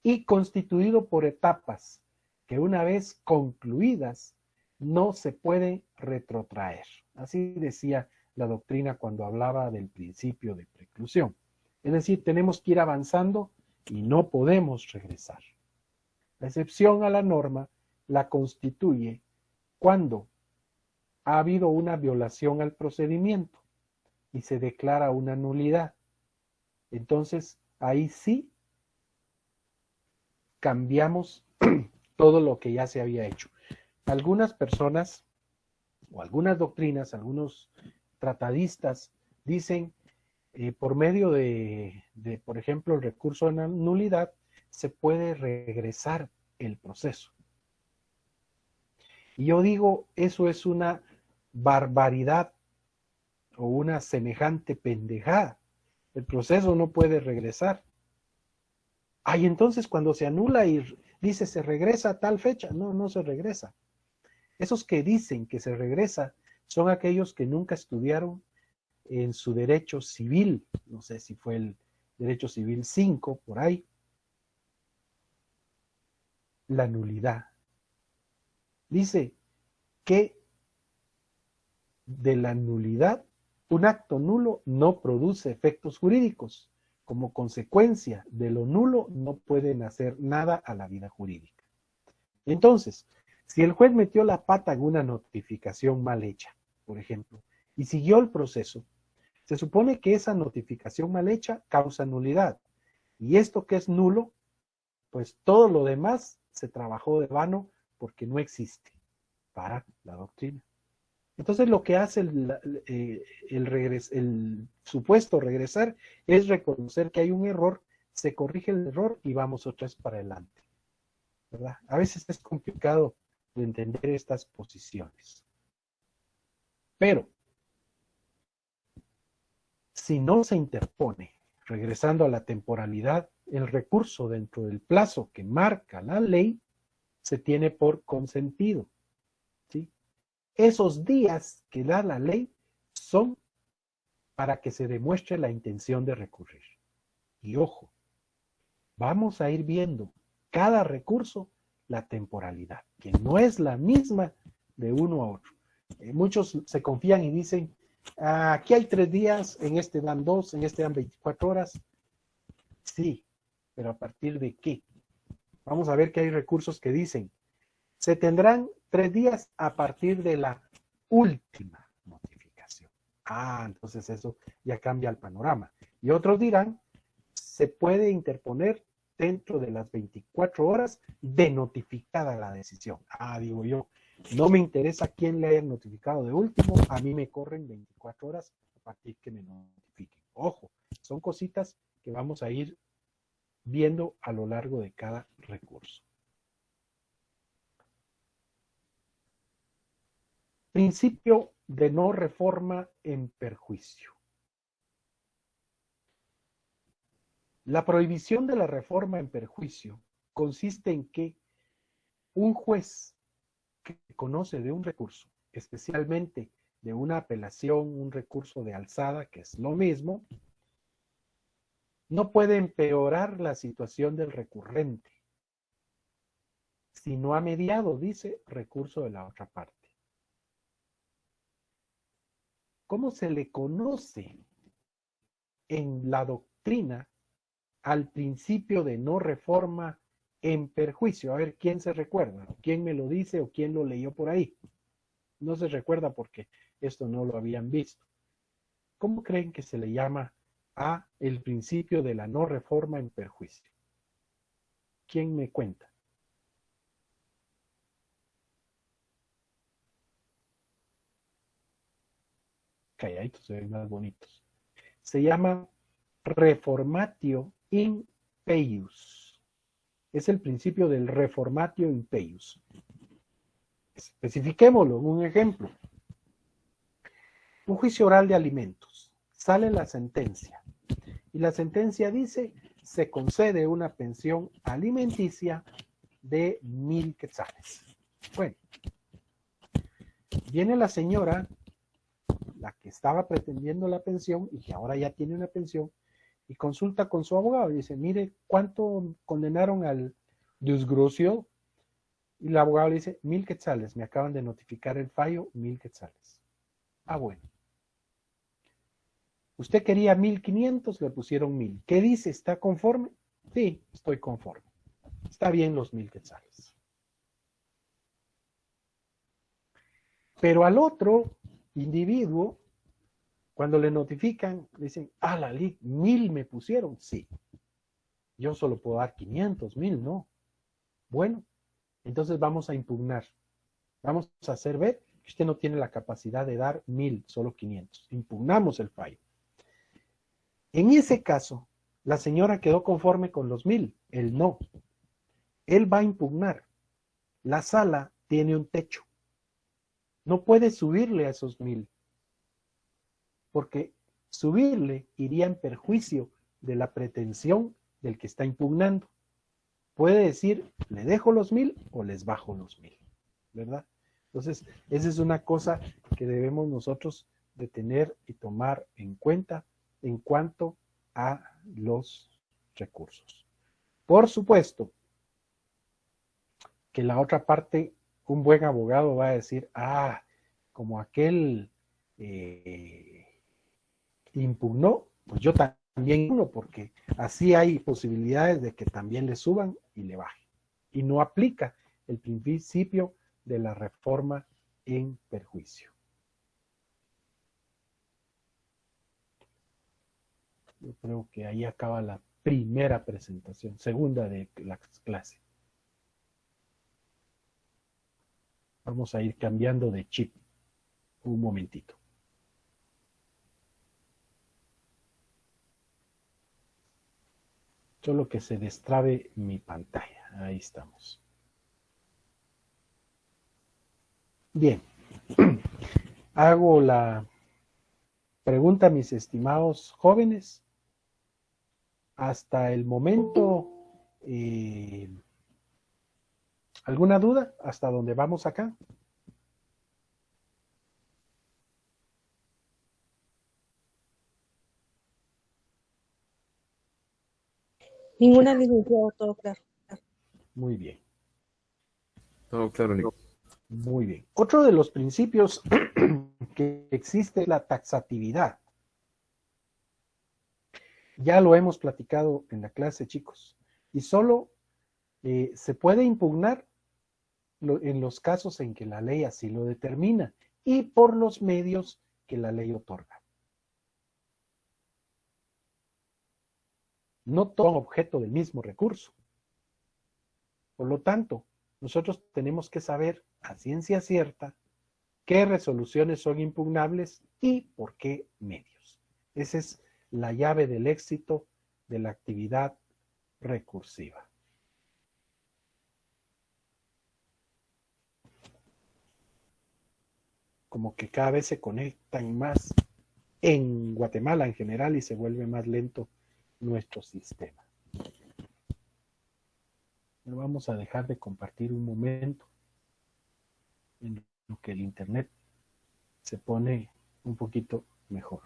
y constituido por etapas que una vez concluidas no se puede retrotraer. Así decía la doctrina cuando hablaba del principio de preclusión. Es decir, tenemos que ir avanzando y no podemos regresar. La excepción a la norma la constituye cuando ha habido una violación al procedimiento y se declara una nulidad. Entonces, ahí sí cambiamos todo lo que ya se había hecho. Algunas personas o algunas doctrinas, algunos tratadistas dicen por medio de, por ejemplo, el recurso de nulidad, se puede regresar el proceso. Y yo digo, eso es una barbaridad o una semejante pendejada. El proceso no puede regresar. Ay, entonces cuando se anula y dice se regresa a tal fecha, no se regresa. Esos que dicen que se regresa son aquellos que nunca estudiaron en su derecho civil, no sé si fue el derecho civil 5, por ahí, la nulidad. Dice que de la nulidad, un acto nulo no produce efectos jurídicos. Como consecuencia de lo nulo no pueden hacer nada a la vida jurídica. Entonces, si el juez metió la pata en una notificación mal hecha, por ejemplo, y siguió el proceso, se supone que esa notificación mal hecha causa nulidad. Y esto que es nulo, pues todo lo demás se trabajó de vano porque no existe para la doctrina. Entonces lo que hace el supuesto regresar es reconocer que hay un error, se corrige el error y vamos otra vez para adelante, ¿verdad? A veces es complicado de entender estas posiciones. Pero, si no se interpone, regresando a la temporalidad, el recurso dentro del plazo que marca la ley se tiene por consentido, ¿sí? Esos días que da la ley son para que se demuestre la intención de recurrir. Y ojo, vamos a ir viendo cada recurso la temporalidad, que no es la misma de uno a otro. Muchos se confían y dicen, aquí hay 3 días, en este dan 2, en este dan 24 horas. Sí, pero ¿a partir de qué? Vamos a ver que hay recursos que dicen, se tendrán 3 días a partir de la última notificación. Entonces eso ya cambia el panorama. Y otros dirán, se puede interponer dentro de las 24 horas de notificada la decisión. Digo yo, no me interesa quién le haya notificado de último, a mí me corren 24 horas a partir que me notifiquen. Ojo, son cositas que vamos a ir viendo a lo largo de cada recurso. Principio de no reforma en perjuicio. La prohibición de la reforma en perjuicio consiste en que un juez que conoce de un recurso, especialmente de una apelación, un recurso de alzada, que es lo mismo, no puede empeorar la situación del recurrente si no ha mediado, dice, recurso de la otra parte. ¿Cómo se le conoce en la doctrina al principio de no reforma en perjuicio? A ver, ¿quién se recuerda? ¿Quién me lo dice o quién lo leyó por ahí? No se recuerda porque esto no lo habían visto. ¿Cómo creen que se le llama a el principio de la no reforma en perjuicio? ¿Quién me cuenta? Calladitos se ven más bonitos. Se llama reformatio in peius. Es el principio del reformatio in peius. Especifiquémoslo en un ejemplo. Un juicio oral de alimentos. Sale la sentencia. Y la sentencia dice, se concede una pensión alimenticia de 1,000 quetzales. Bueno, viene la señora, la que estaba pretendiendo la pensión y que ahora ya tiene una pensión, y consulta con su abogado y dice, mire, ¿cuánto condenaron al desgrocio? Y el abogado le dice, 1,000 quetzales, me acaban de notificar el fallo, 1,000 quetzales. Bueno. Usted quería 1,500, le pusieron 1,000. ¿Qué dice? ¿Está conforme? Sí, estoy conforme. Está bien los 1,000 quetzales. Pero al otro individuo, cuando le notifican, dicen, la ley, 1,000 me pusieron. Sí. Yo solo puedo dar 500, 1,000 no. Bueno, entonces vamos a impugnar. Vamos a hacer ver que usted no tiene la capacidad de dar 1,000, solo 500. Impugnamos el fallo. En ese caso, la señora quedó conforme con los 1,000, él no. Él va a impugnar. La sala tiene un techo. No puede subirle a esos 1,000, porque subirle iría en perjuicio de la pretensión del que está impugnando. Puede decir, le dejo los 1,000 o les bajo los 1,000, ¿verdad? Entonces, esa es una cosa que debemos nosotros de tener y tomar en cuenta en cuanto a los recursos. Por supuesto que la otra parte, un buen abogado va a decir, como aquel impugnó, pues yo también impugno, porque así hay posibilidades de que también le suban y le bajen. Y no aplica el principio de la reforma en perjuicio. Yo creo que ahí acaba la primera presentación, segunda de la clase. Vamos a ir cambiando de chip un momentito. Solo que se destrabe mi pantalla. Ahí estamos. Bien, hago la pregunta, mis estimados jóvenes. Hasta el momento, ¿alguna duda hasta dónde vamos acá? Ninguna, licenciado, todo claro. Muy bien, Todo claro, Nico. muy bien. Otro de los principios que existe es la taxatividad. Ya lo hemos platicado en la clase, chicos. Y solo se puede impugnar en los casos en que la ley así lo determina y por los medios que la ley otorga. No todos son objeto del mismo recurso. Por lo tanto, nosotros tenemos que saber a ciencia cierta qué resoluciones son impugnables y por qué medios. Esa es la llave del éxito de la actividad recursiva. Como que cada vez se conectan más en Guatemala en general y se vuelve más lento nuestro sistema. Pero vamos a dejar de compartir un momento en lo que el internet se pone un poquito mejor.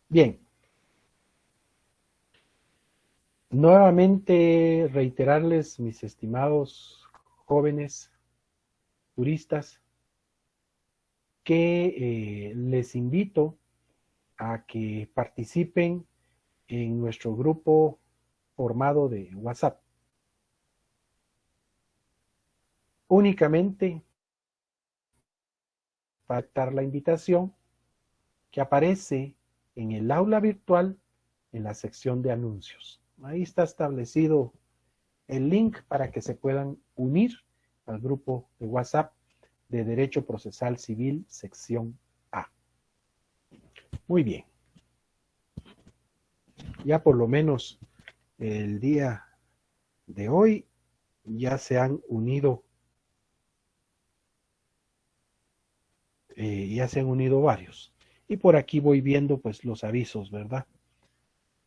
Bien. Nuevamente reiterarles, mis estimados jóvenes juristas, que les invito a que participen en nuestro grupo formado de WhatsApp. Únicamente para dar la invitación que aparece en el aula virtual en la sección de anuncios. Ahí está establecido el link para que se puedan unir al grupo de WhatsApp de Derecho Procesal Civil, sección A. Muy bien. Ya por lo menos el día de hoy ya se han unido varios. Y por aquí voy viendo pues los avisos, ¿verdad?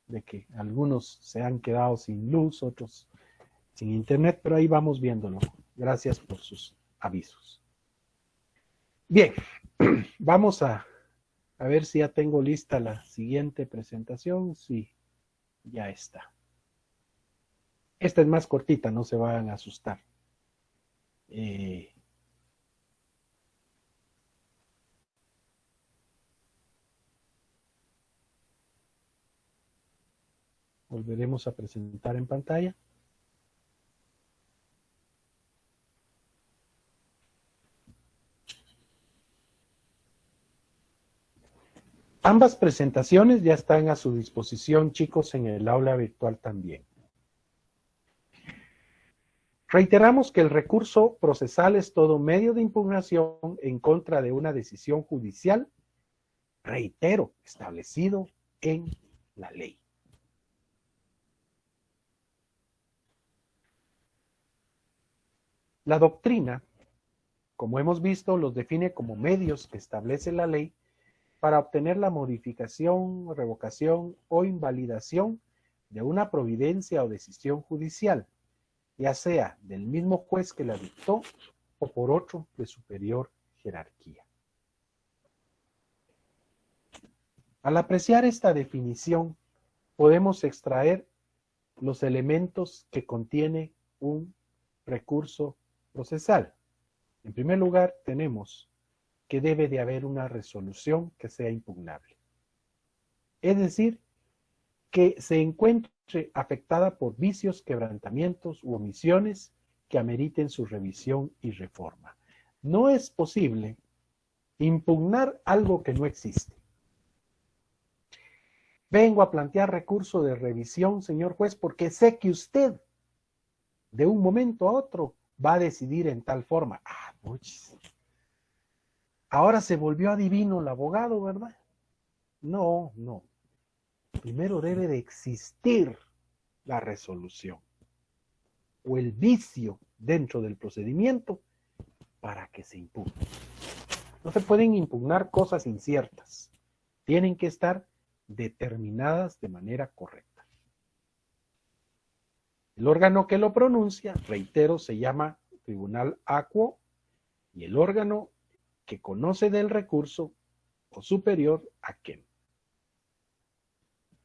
De que algunos se han quedado sin luz, otros sin internet, pero ahí vamos viéndolo. Gracias por sus avisos. Bien, vamos a ver si ya tengo lista la siguiente presentación. Sí, ya está. Esta es más cortita, no se vayan a asustar. Volveremos a presentar en pantalla. Ambas presentaciones ya están a su disposición, chicos, en el aula virtual también. Reiteramos que el recurso procesal es todo medio de impugnación en contra de una decisión judicial, reitero, establecido en la ley. La doctrina, como hemos visto, los define como medios que establece la ley para obtener la modificación, revocación o invalidación de una providencia o decisión judicial, ya sea del mismo juez que la dictó o por otro de superior jerarquía. Al apreciar esta definición, podemos extraer los elementos que contiene un recurso procesal. En primer lugar, tenemos que debe de haber una resolución que sea impugnable. Es decir, que se encuentre afectada por vicios, quebrantamientos u omisiones que ameriten su revisión y reforma. No es posible impugnar algo que no existe. Vengo a plantear recurso de revisión, señor juez, porque sé que usted de un momento a otro va a decidir en tal forma. Ahora se volvió adivino el abogado, ¿verdad? No. primero debe de existir la resolución o el vicio dentro del procedimiento para que se impugne. No se pueden impugnar cosas inciertas. Tienen que estar determinadas de manera correcta. El órgano que lo pronuncia, reitero, se llama tribunal acuo, y el órgano que conoce del recurso o superior a quien.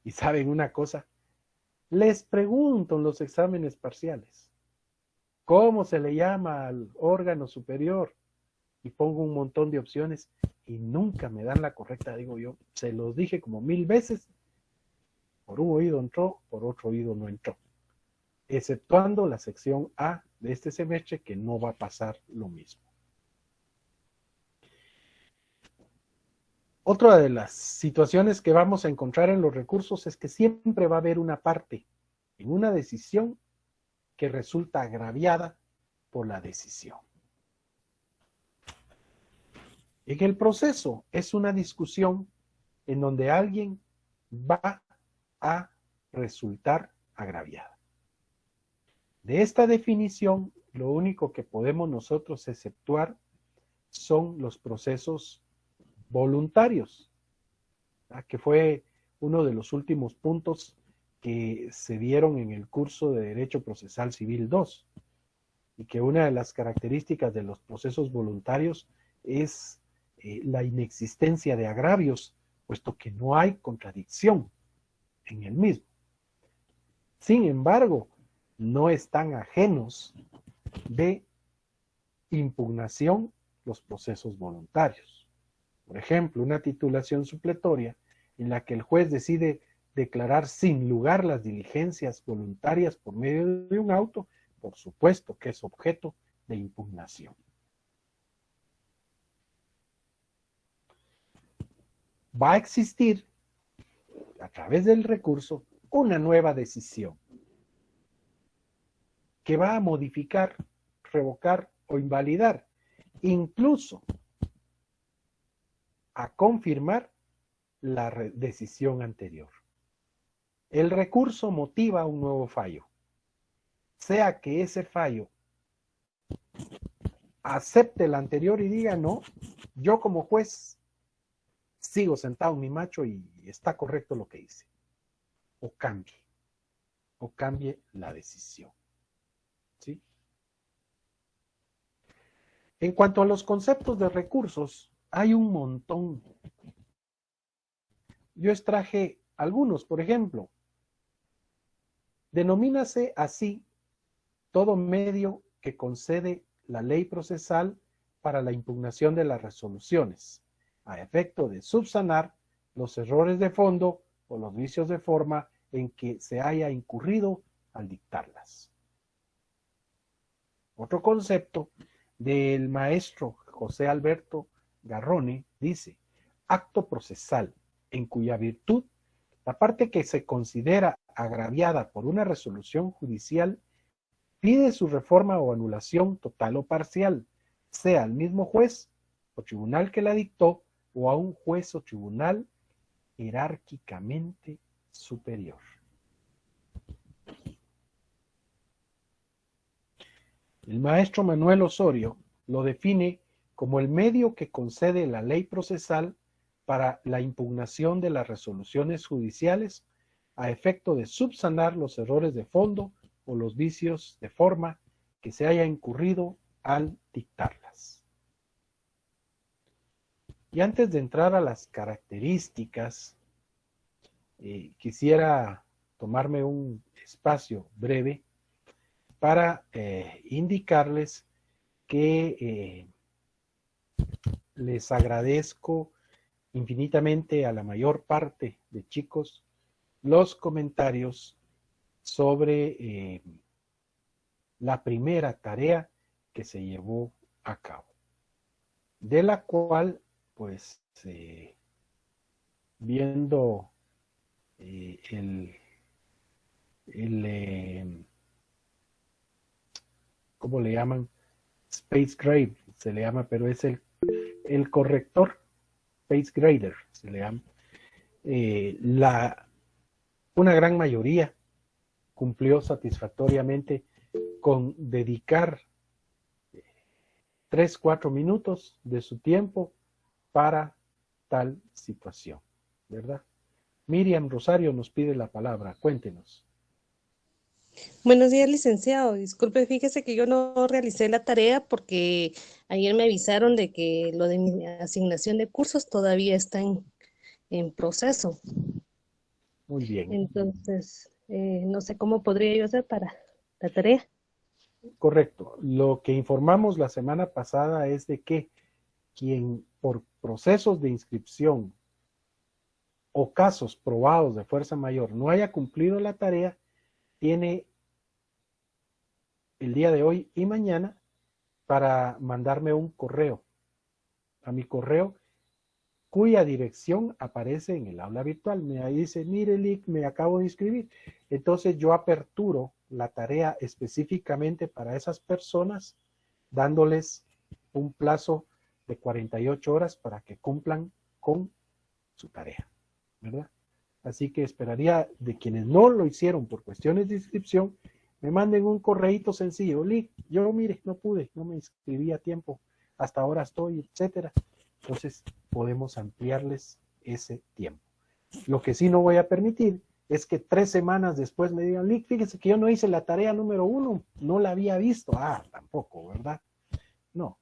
Y saben una cosa, les pregunto en los exámenes parciales, ¿cómo se le llama al órgano superior? Y pongo un montón de opciones y nunca me dan la correcta. Digo yo, se los dije como 1000 veces, por un oído entró, por otro oído no entró, exceptuando la sección A de este semestre, que no va a pasar lo mismo. Otra de las situaciones que vamos a encontrar en los recursos es que siempre va a haber una parte en una decisión que resulta agraviada por la decisión. En el proceso es una discusión en donde alguien va a resultar agraviada. De esta definición, lo único que podemos nosotros exceptuar son los procesos voluntarios, que fue uno de los últimos puntos que se dieron en el curso de Derecho Procesal Civil 2, y que una de las características de los procesos voluntarios es la inexistencia de agravios, puesto que no hay contradicción en el mismo. Sin embargo, no están ajenos de impugnación los procesos voluntarios. Por ejemplo, una titulación supletoria en la que el juez decide declarar sin lugar las diligencias voluntarias por medio de un auto, por supuesto que es objeto de impugnación. Va a existir, a través del recurso, una nueva decisión que va a modificar, revocar o invalidar, incluso a confirmar la decisión anterior. El recurso motiva un nuevo fallo, sea que ese fallo acepte el anterior y diga, no, yo como juez sigo sentado en mi macho y está correcto lo que hice, o cambie la decisión. ¿Sí? En cuanto a los conceptos de recursos, hay un montón. Yo extraje algunos, por ejemplo, denomínase así todo medio que concede la ley procesal para la impugnación de las resoluciones, a efecto de subsanar los errores de fondo o los vicios de forma en que se haya incurrido al dictarlas. Otro concepto del maestro José Alberto Garrone dice: acto procesal en cuya virtud la parte que se considera agraviada por una resolución judicial pide su reforma o anulación total o parcial, sea al mismo juez o tribunal que la dictó o a un juez o tribunal jerárquicamente superior. El maestro Manuel Osorio lo define como el medio que concede la ley procesal para la impugnación de las resoluciones judiciales a efecto de subsanar los errores de fondo o los vicios de forma que se haya incurrido al dictarlas. Y antes de entrar a las características, quisiera tomarme un espacio breve para indicarles que les agradezco infinitamente a la mayor parte de chicos los comentarios sobre la primera tarea que se llevó a cabo, de la cual, pues, viendo ¿cómo le llaman? Space Grade se le llama, pero es el corrector, Space Grader se le llama. La Una gran mayoría cumplió satisfactoriamente con dedicar 3, 4 minutos de su tiempo para tal situación, ¿verdad? Miriam Rosario nos pide la palabra. Cuéntenos. Buenos días, licenciado. Disculpe, fíjese que yo no realicé la tarea porque ayer me avisaron de que lo de mi asignación de cursos todavía está en proceso. Muy bien. Entonces, no sé cómo podría yo hacer para la tarea. Correcto. Lo que informamos la semana pasada es de que quien por procesos de inscripción o casos probados de fuerza mayor no haya cumplido la tarea, tiene el día de hoy y mañana para mandarme un correo a mi correo cuya dirección aparece en el aula virtual. Me dice, mire, Lick, me acabo de inscribir. Entonces yo aperturo la tarea específicamente para esas personas, dándoles un plazo de 48 horas para que cumplan con su tarea, ¿verdad? Así que esperaría de quienes no lo hicieron por cuestiones de inscripción, me manden un correíto sencillo. Lick, yo mire, no pude, no me inscribí a tiempo, hasta ahora estoy, etcétera. Entonces podemos ampliarles ese tiempo. Lo que sí no voy a permitir es que 3 semanas después me digan, Lick, fíjese que yo no hice la tarea número 1, no la había visto. Ah, tampoco, ¿verdad? No.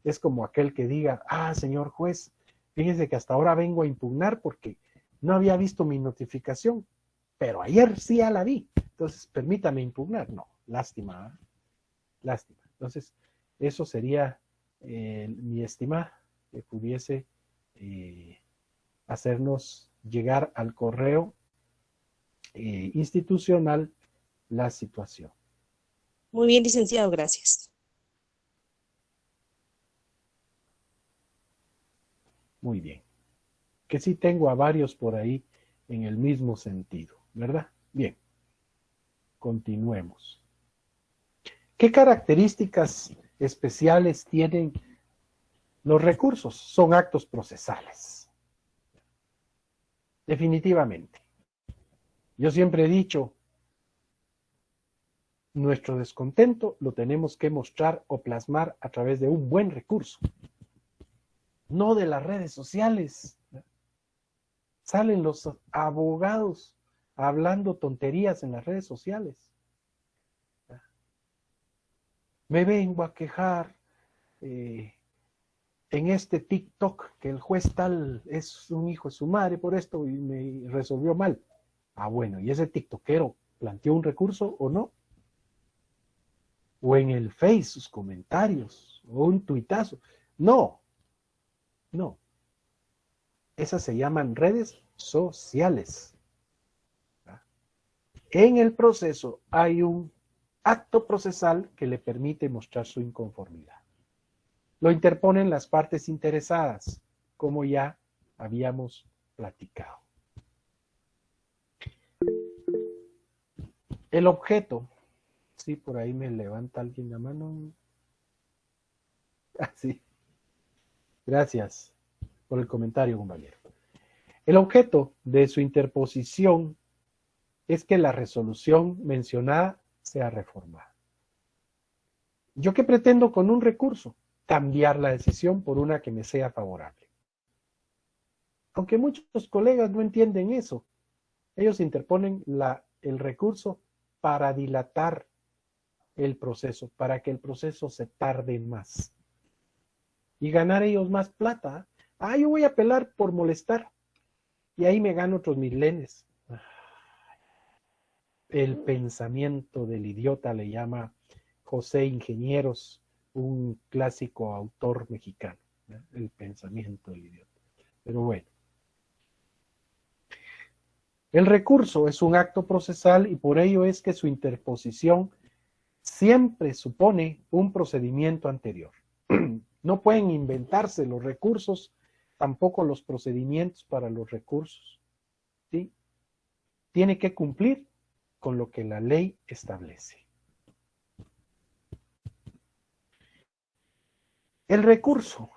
Es como aquel que diga, señor juez, fíjese que hasta ahora vengo a impugnar porque no había visto mi notificación, pero ayer sí ya la vi. Entonces, permítame impugnar. No, lástima, ¿eh? Lástima. Entonces, eso sería mi estimada, que pudiese hacernos llegar al correo institucional la situación. Muy bien, licenciado, gracias. Muy bien. Que sí tengo a varios por ahí en el mismo sentido, ¿verdad? Bien, continuemos. ¿Qué características especiales tienen los recursos? Son actos procesales. Definitivamente. Yo siempre he dicho, nuestro descontento lo tenemos que mostrar o plasmar a través de un buen recurso, no de las redes sociales. Salen los abogados hablando tonterías en las redes sociales. Me vengo a quejar en este TikTok que el juez tal es un hijo de su madre por esto y me resolvió mal. Bueno, ¿y ese tiktokero planteó un recurso o no? O en el Face, sus comentarios, o un tuitazo. No, no. Esas se llaman redes sociales. En el proceso hay un acto procesal que le permite mostrar su inconformidad. Lo interponen las partes interesadas, como ya habíamos platicado. El objeto, sí, por ahí me levanta alguien la mano. Sí. Gracias por el comentario, compañero. El objeto de su interposición es que la resolución mencionada sea reformada. ¿Yo qué pretendo con un recurso? Cambiar la decisión por una que me sea favorable. Aunque muchos colegas no entienden eso, ellos interponen el recurso para dilatar el proceso, para que el proceso se tarde más y ganar ellos más plata. Yo voy a apelar por molestar y ahí me gano otros milenes. El pensamiento del idiota le llama José Ingenieros, un clásico autor mexicano, ¿no? El pensamiento del idiota. Pero bueno. El recurso es un acto procesal y por ello es que su interposición siempre supone un procedimiento anterior. No pueden inventarse los recursos, tampoco los procedimientos para los recursos, ¿sí? Tiene que cumplir con lo que la ley establece. El recurso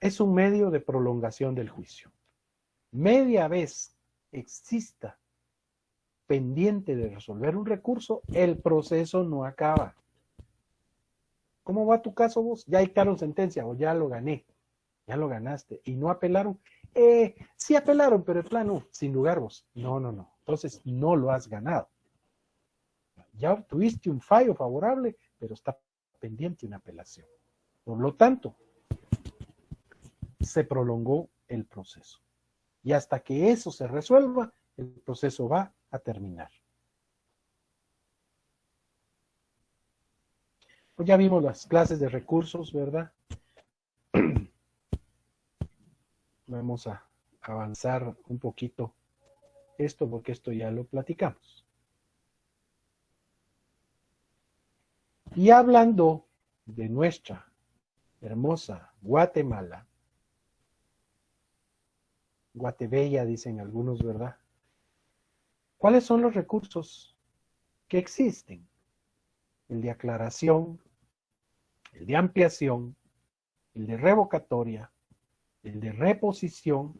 es un medio de prolongación del juicio. Media vez exista pendiente de resolver un recurso, el proceso no acaba. ¿Cómo va tu caso vos? Ya dictaron sentencia o ya lo gané, ya lo ganaste y no apelaron. Sí apelaron, pero en plano, sin lugar vos. No. Entonces no lo has ganado. Ya obtuviste un fallo favorable, pero está pendiente una apelación. Por lo tanto, se prolongó el proceso. Y hasta que eso se resuelva, el proceso va a terminar. Pues ya vimos las clases de recursos, ¿verdad? Vamos a avanzar un poquito esto, porque esto ya lo platicamos. Y hablando de nuestra hermosa Guatemala, Guatebella dicen algunos, ¿verdad? ¿Cuáles son los recursos que existen? El de aclaración, el de ampliación, el de revocatoria, el de reposición,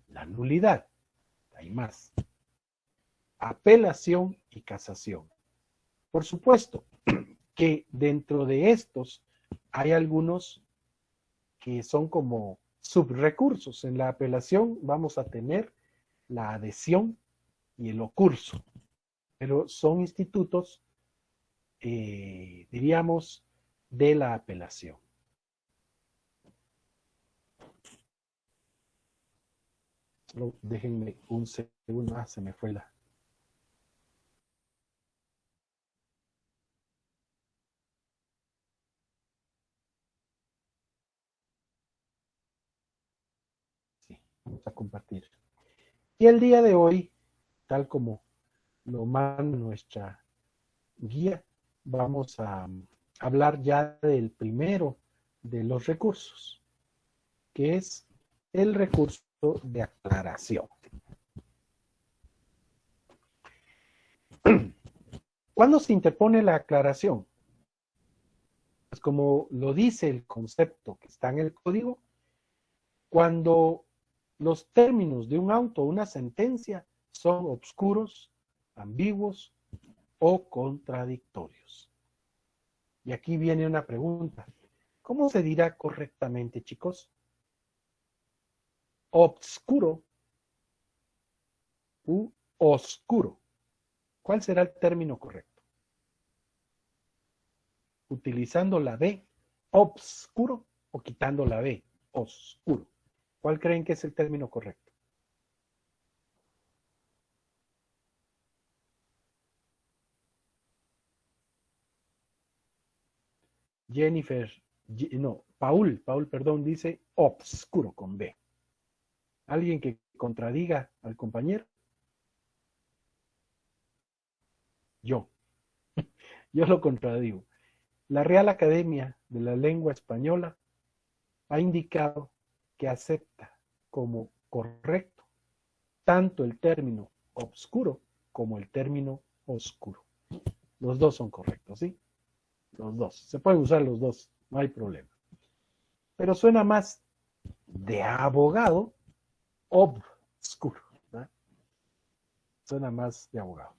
la nulidad, hay más, apelación y casación. Por supuesto que dentro de estos hay algunos que son como subrecursos. En la apelación vamos a tener la adhesión y el ocurso, pero son institutos, diríamos, de la apelación. Solo déjenme un segundo. Se me fue la... Sí, vamos a compartir. Y el día de hoy, tal como lo manda nuestra guía, vamos a hablar ya del primero de los recursos, que es el recurso de aclaración. ¿Cuándo se interpone la aclaración? Pues como lo dice el concepto que está en el código, cuando los términos de un auto o una sentencia son obscuros, ambiguos o contradictorios. Y aquí viene una pregunta. ¿Cómo se dirá correctamente, chicos? Obscuro u oscuro. ¿Cuál será el término correcto? Utilizando la B, obscuro, o quitando la B, oscuro. ¿Cuál creen que es el término correcto? Paul, perdón, dice obscuro con B. ¿Alguien que contradiga al compañero? Yo lo contradigo. La Real Academia de la Lengua Española ha indicado que acepta como correcto tanto el término obscuro como el término oscuro. Los dos son correctos, ¿sí? Los dos. Se pueden usar los dos, no hay problema. Pero suena más de abogado, obscuro, ¿verdad? Suena más de abogado.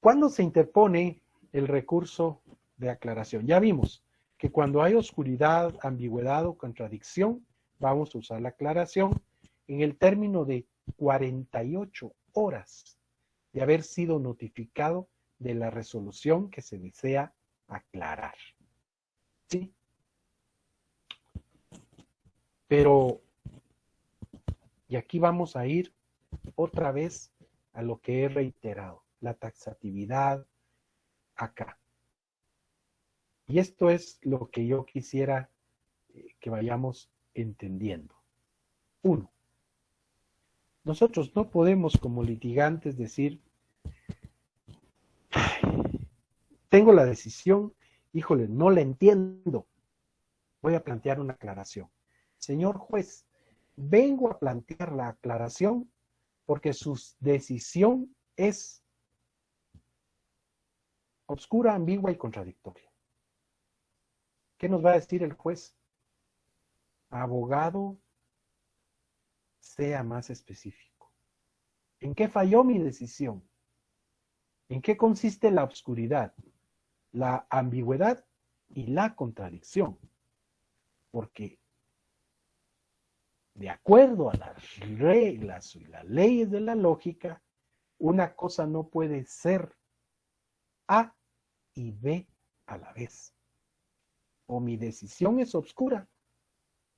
¿Cuándo se interpone el recurso de aclaración? Ya vimos que cuando hay oscuridad, ambigüedad o contradicción, vamos a usar la aclaración en el término de 48 horas de haber sido notificado de la resolución que se desea aclarar. ¿Sí? Pero, y aquí vamos a ir otra vez a lo que he reiterado, la taxatividad acá. Y esto es lo que yo quisiera que vayamos entendiendo. 1. Nosotros no podemos como litigantes decir, tengo la decisión, híjole, no la entiendo, voy a plantear una aclaración. Señor juez, vengo a plantear la aclaración porque su decisión es obscura, ambigua y contradictoria. ¿Qué nos va a decir el juez? Abogado, sea más específico. ¿En qué falló mi decisión? ¿En qué consiste la obscuridad, la ambigüedad y la contradicción? Porque de acuerdo a las reglas y las leyes de la lógica, una cosa no puede ser A y B a la vez. O mi decisión es obscura,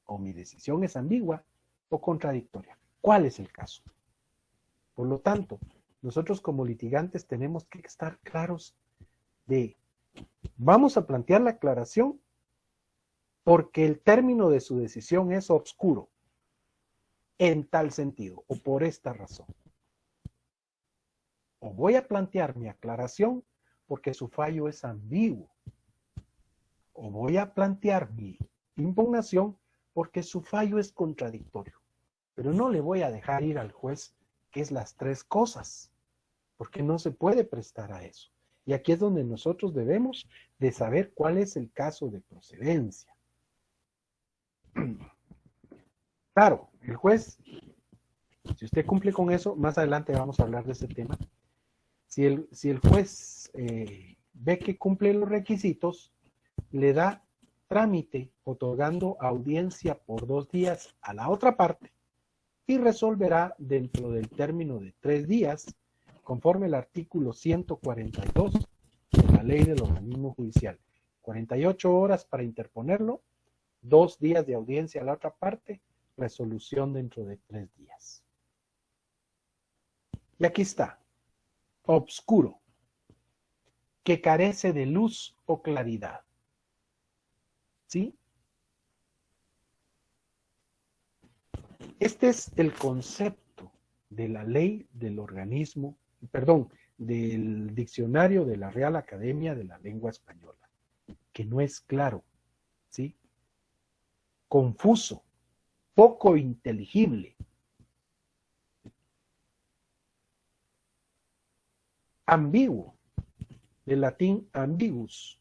o mi decisión es ambigua o contradictoria. ¿Cuál es el caso? Por lo tanto, nosotros como litigantes tenemos que estar claros de, vamos a plantear la aclaración porque el término de su decisión es obscuro, en tal sentido, o por esta razón. O voy a plantear mi aclaración porque su fallo es ambiguo, o voy a plantear mi impugnación porque su fallo es contradictorio. Pero no le voy a dejar ir al juez que es las tres cosas, porque no se puede prestar a eso. Y aquí es donde nosotros debemos de saber cuál es el caso de procedencia. Claro, el juez, si usted cumple con eso, más adelante vamos a hablar de ese tema. Si el juez ve que cumple los requisitos, le da trámite otorgando audiencia por 2 días a la otra parte y resolverá dentro del término de 3 días, conforme el artículo 142 de la ley del organismo judicial. 48 horas para interponerlo, 2 días de audiencia a la otra parte, resolución dentro de 3 días. Y aquí está, obscuro, que carece de luz o claridad. ¿Sí? Este es el concepto de la ley del organismo, perdón, del diccionario de la Real Academia de la Lengua Española, que no es claro, ¿sí? Confuso, poco inteligible. Ambiguo, del latín ambiguus,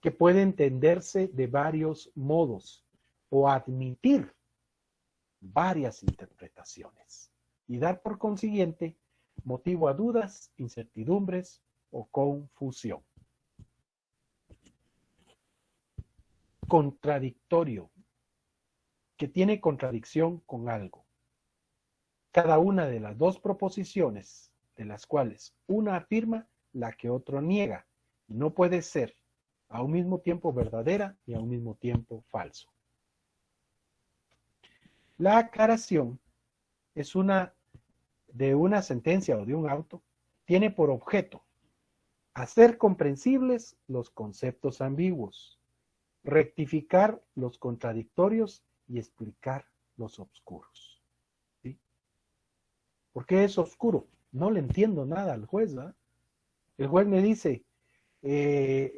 que puede entenderse de varios modos o admitir varias interpretaciones y dar por consiguiente motivo a dudas, incertidumbres o confusión. Contradictorio, que tiene contradicción con algo. Cada una de las dos proposiciones, de las cuales una afirma, la que otro niega, y no puede ser a un mismo tiempo verdadera y a un mismo tiempo falso. La aclaración es de una sentencia o de un auto, tiene por objeto hacer comprensibles los conceptos ambiguos, rectificar los contradictorios y explicar los obscuros. ¿Sí? ¿Por qué es oscuro? No le entiendo nada al juez, ¿verdad? El juez me dice,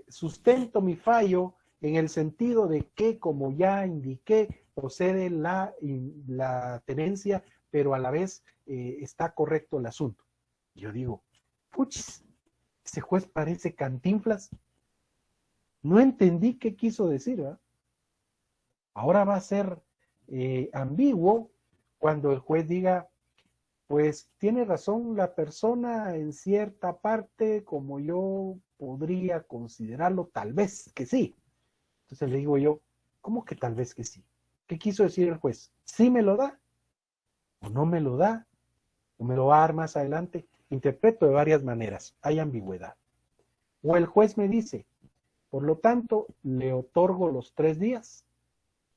sustento mi fallo en el sentido de que, como ya indiqué, procede la tenencia, pero a la vez está correcto el asunto. Yo digo, puchis, ese juez parece Cantinflas. No entendí qué quiso decir, ¿verdad? Ahora va a ser ambiguo cuando el juez diga, pues tiene razón la persona en cierta parte, como yo podría considerarlo, tal vez que sí. Entonces le digo yo, ¿cómo que tal vez que sí? ¿Qué quiso decir el juez? ¿Sí me lo da? ¿O no me lo da? ¿O me lo va a dar más adelante? Interpreto de varias maneras, hay ambigüedad. O el juez me dice, por lo tanto, le otorgo los 3 días.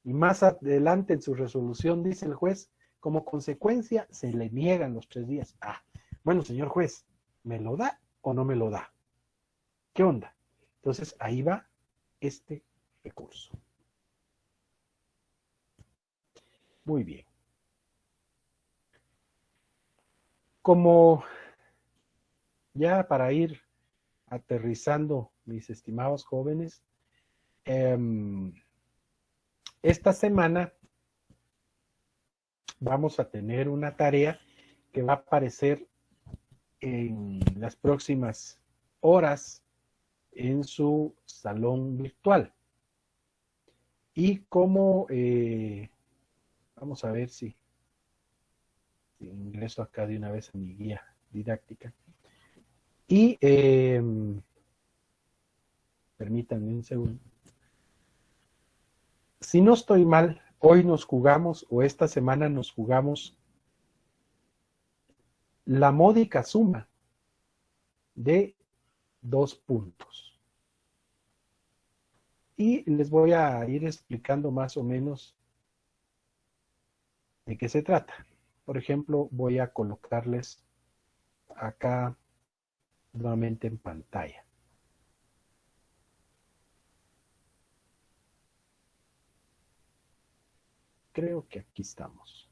Y más adelante en su resolución dice el juez, como consecuencia se le niegan los 3 días. Ah, bueno, señor juez, ¿me lo da o no me lo da? ¿Qué onda? Entonces ahí va este recurso. Muy bien. Como ya para ir aterrizando, mis estimados jóvenes, esta semana vamos a tener una tarea que va a aparecer en las próximas horas en su salón virtual. Y como, vamos a ver si Ingreso acá de una vez a mi guía didáctica. Y permítanme un segundo. Si no estoy mal, hoy nos jugamos, o esta semana nos jugamos, la módica suma de 2 puntos. Y les voy a ir explicando más o menos de qué se trata. Por ejemplo, voy a colocarles acá nuevamente en pantalla. Creo que aquí estamos.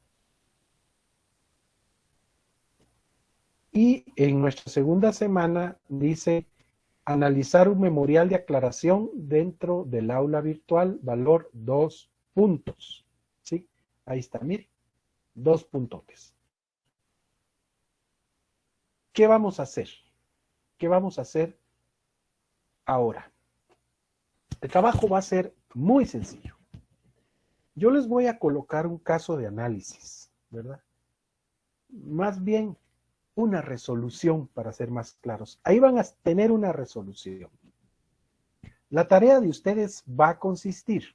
Y en nuestra segunda semana dice analizar un memorial de aclaración dentro del aula virtual, valor 2 puntos. ¿Sí? Ahí está, mire, 2 puntotes. ¿Qué vamos a hacer? ¿Qué vamos a hacer ahora? El trabajo va a ser muy sencillo. Yo les voy a colocar un caso de análisis, ¿verdad? Más bien una resolución, para ser más claros. Ahí van a tener una resolución. La tarea de ustedes va a consistir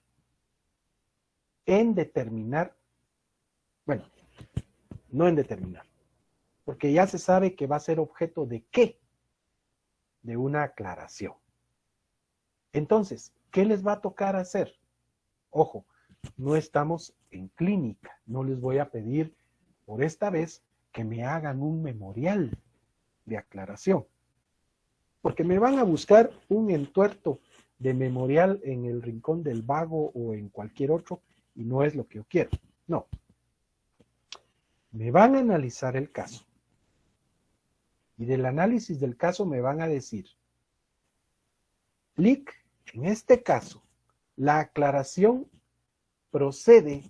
en determinar, bueno, no en determinar, porque ya se sabe que va a ser objeto de qué, de una aclaración. Entonces, ¿qué les va a tocar hacer? Ojo, no estamos en clínica, no les voy a pedir por esta vez que me hagan un memorial de aclaración, porque me van a buscar un entuerto de memorial en el rincón del vago o en cualquier otro, y no es lo que yo quiero. No. Me van a analizar el caso. Y del análisis del caso me van a decir, Lic, en este caso, la aclaración procede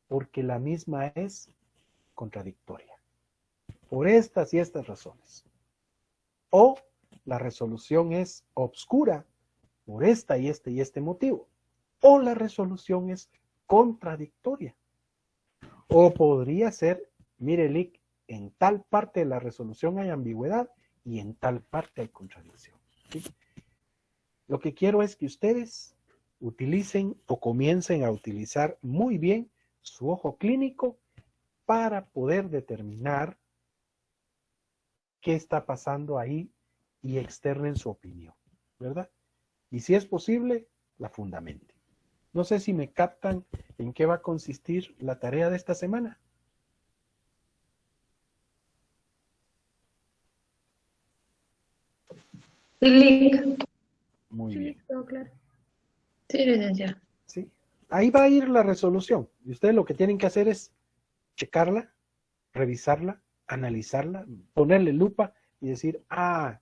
porque la misma es contradictoria. Por estas y estas razones. O la resolución es obscura por esta y este motivo. O la resolución es contradictoria. O podría ser, mire, Lic, en tal parte de la resolución hay ambigüedad y en tal parte hay contradicción. ¿Sí? Lo que quiero es que ustedes utilicen o comiencen a utilizar muy bien su ojo clínico para poder determinar qué está pasando ahí y externen su opinión, ¿verdad? Y si es posible, la fundamenten. No sé si me captan en qué va a consistir la tarea de esta semana. Link. Muy bien. Todo claro. Sí, licenciado. ¿Sí? Ahí va a ir la resolución. Y ustedes lo que tienen que hacer es checarla, revisarla, analizarla, ponerle lupa y decir, acá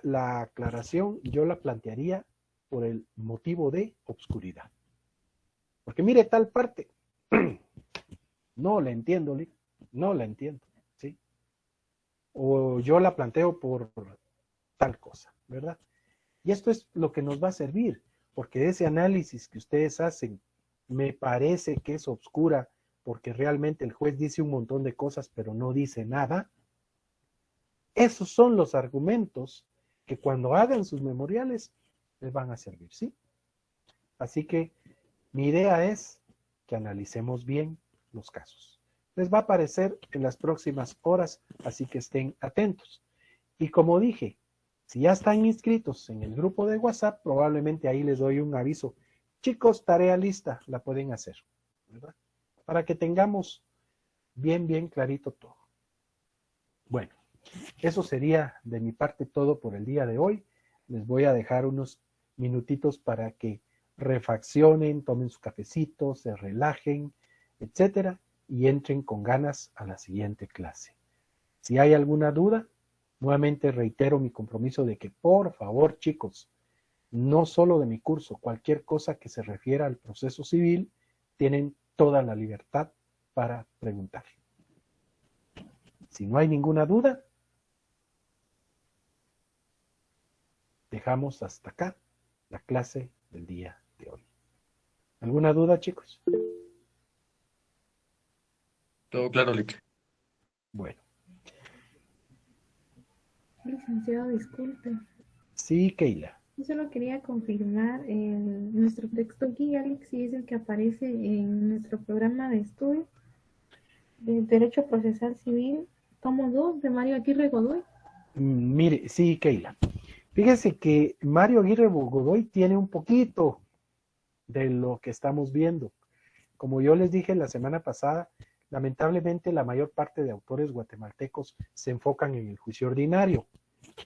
la aclaración yo la plantearía por el motivo de obscuridad. Porque mire tal parte, no la entiendo, Lic, no la entiendo, ¿sí? O yo la planteo por tal cosa, ¿verdad? Y esto es lo que nos va a servir, porque ese análisis que ustedes hacen me parece que es obscura, porque realmente el juez dice un montón de cosas, pero no dice nada. Esos son los argumentos que cuando hagan sus memoriales les van a servir, ¿sí? Así que mi idea es que analicemos bien los casos. Les va a aparecer en las próximas horas, así que estén atentos. Y como dije, si ya están inscritos en el grupo de WhatsApp, probablemente ahí les doy un aviso. Chicos, tarea lista, la pueden hacer, ¿verdad? Para que tengamos bien clarito todo. Bueno, eso sería de mi parte todo por el día de hoy. Les voy a dejar unos minutitos para que refaccionen, tomen su cafecito, se relajen, etcétera, y entren con ganas a la siguiente clase. Si hay alguna duda, nuevamente reitero mi compromiso de que, por favor, chicos, no solo de mi curso, cualquier cosa que se refiera al proceso civil, tienen toda la libertad para preguntar. Si no hay ninguna duda, dejamos hasta acá la clase del día de hoy. ¿Alguna duda, chicos? Todo claro, Lick. Bueno, Licenciado, disculpe. sí, Keila. Yo solo quería confirmar nuestro texto guía, Alex, si es el que aparece en nuestro programa de estudio de Derecho Procesal Civil, tomo 2 de Mario Aguirre Godoy. Mire, sí, Keila. Fíjese que Mario Aguirre Godoy tiene un poquito de lo que estamos viendo. Como yo les dije la semana pasada, lamentablemente la mayor parte de autores guatemaltecos se enfocan en el juicio ordinario.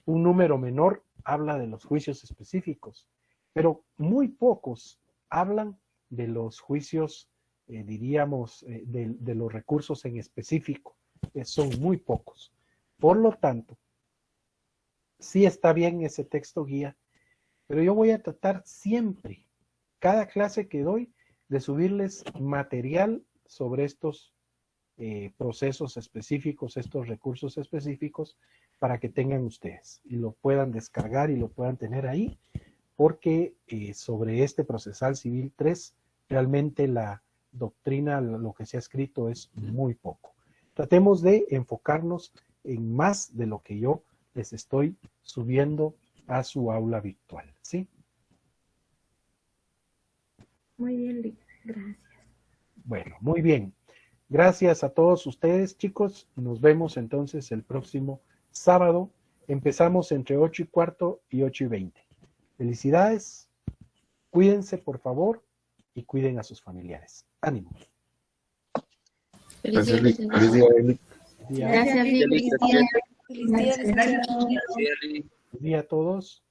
Un número menor habla de los juicios específicos, pero muy pocos hablan de los juicios, diríamos, de los recursos en específico. Son muy pocos. Por lo tanto, sí está bien ese texto guía, pero yo voy a tratar siempre, cada clase que doy, de subirles material sobre estos procesos específicos, estos recursos específicos, para que tengan ustedes y lo puedan descargar y lo puedan tener ahí, porque sobre este procesal civil 3, realmente la doctrina, lo que se ha escrito es muy poco. Tratemos de enfocarnos en más de lo que yo les estoy subiendo a su aula virtual, ¿sí? Muy bien, Lick. Gracias. Bueno, muy bien. Gracias a todos ustedes, chicos. Nos vemos entonces el próximo sábado. Empezamos entre 8:15 y 8:20. Felicidades. Cuídense, por favor, y cuiden a sus familiares. Ánimo. Gracias, Lick. Felicidades. Feliz día, Lick. Feliz día, Gracias, Lick. Feliz día, licenciado. feliz día a todos.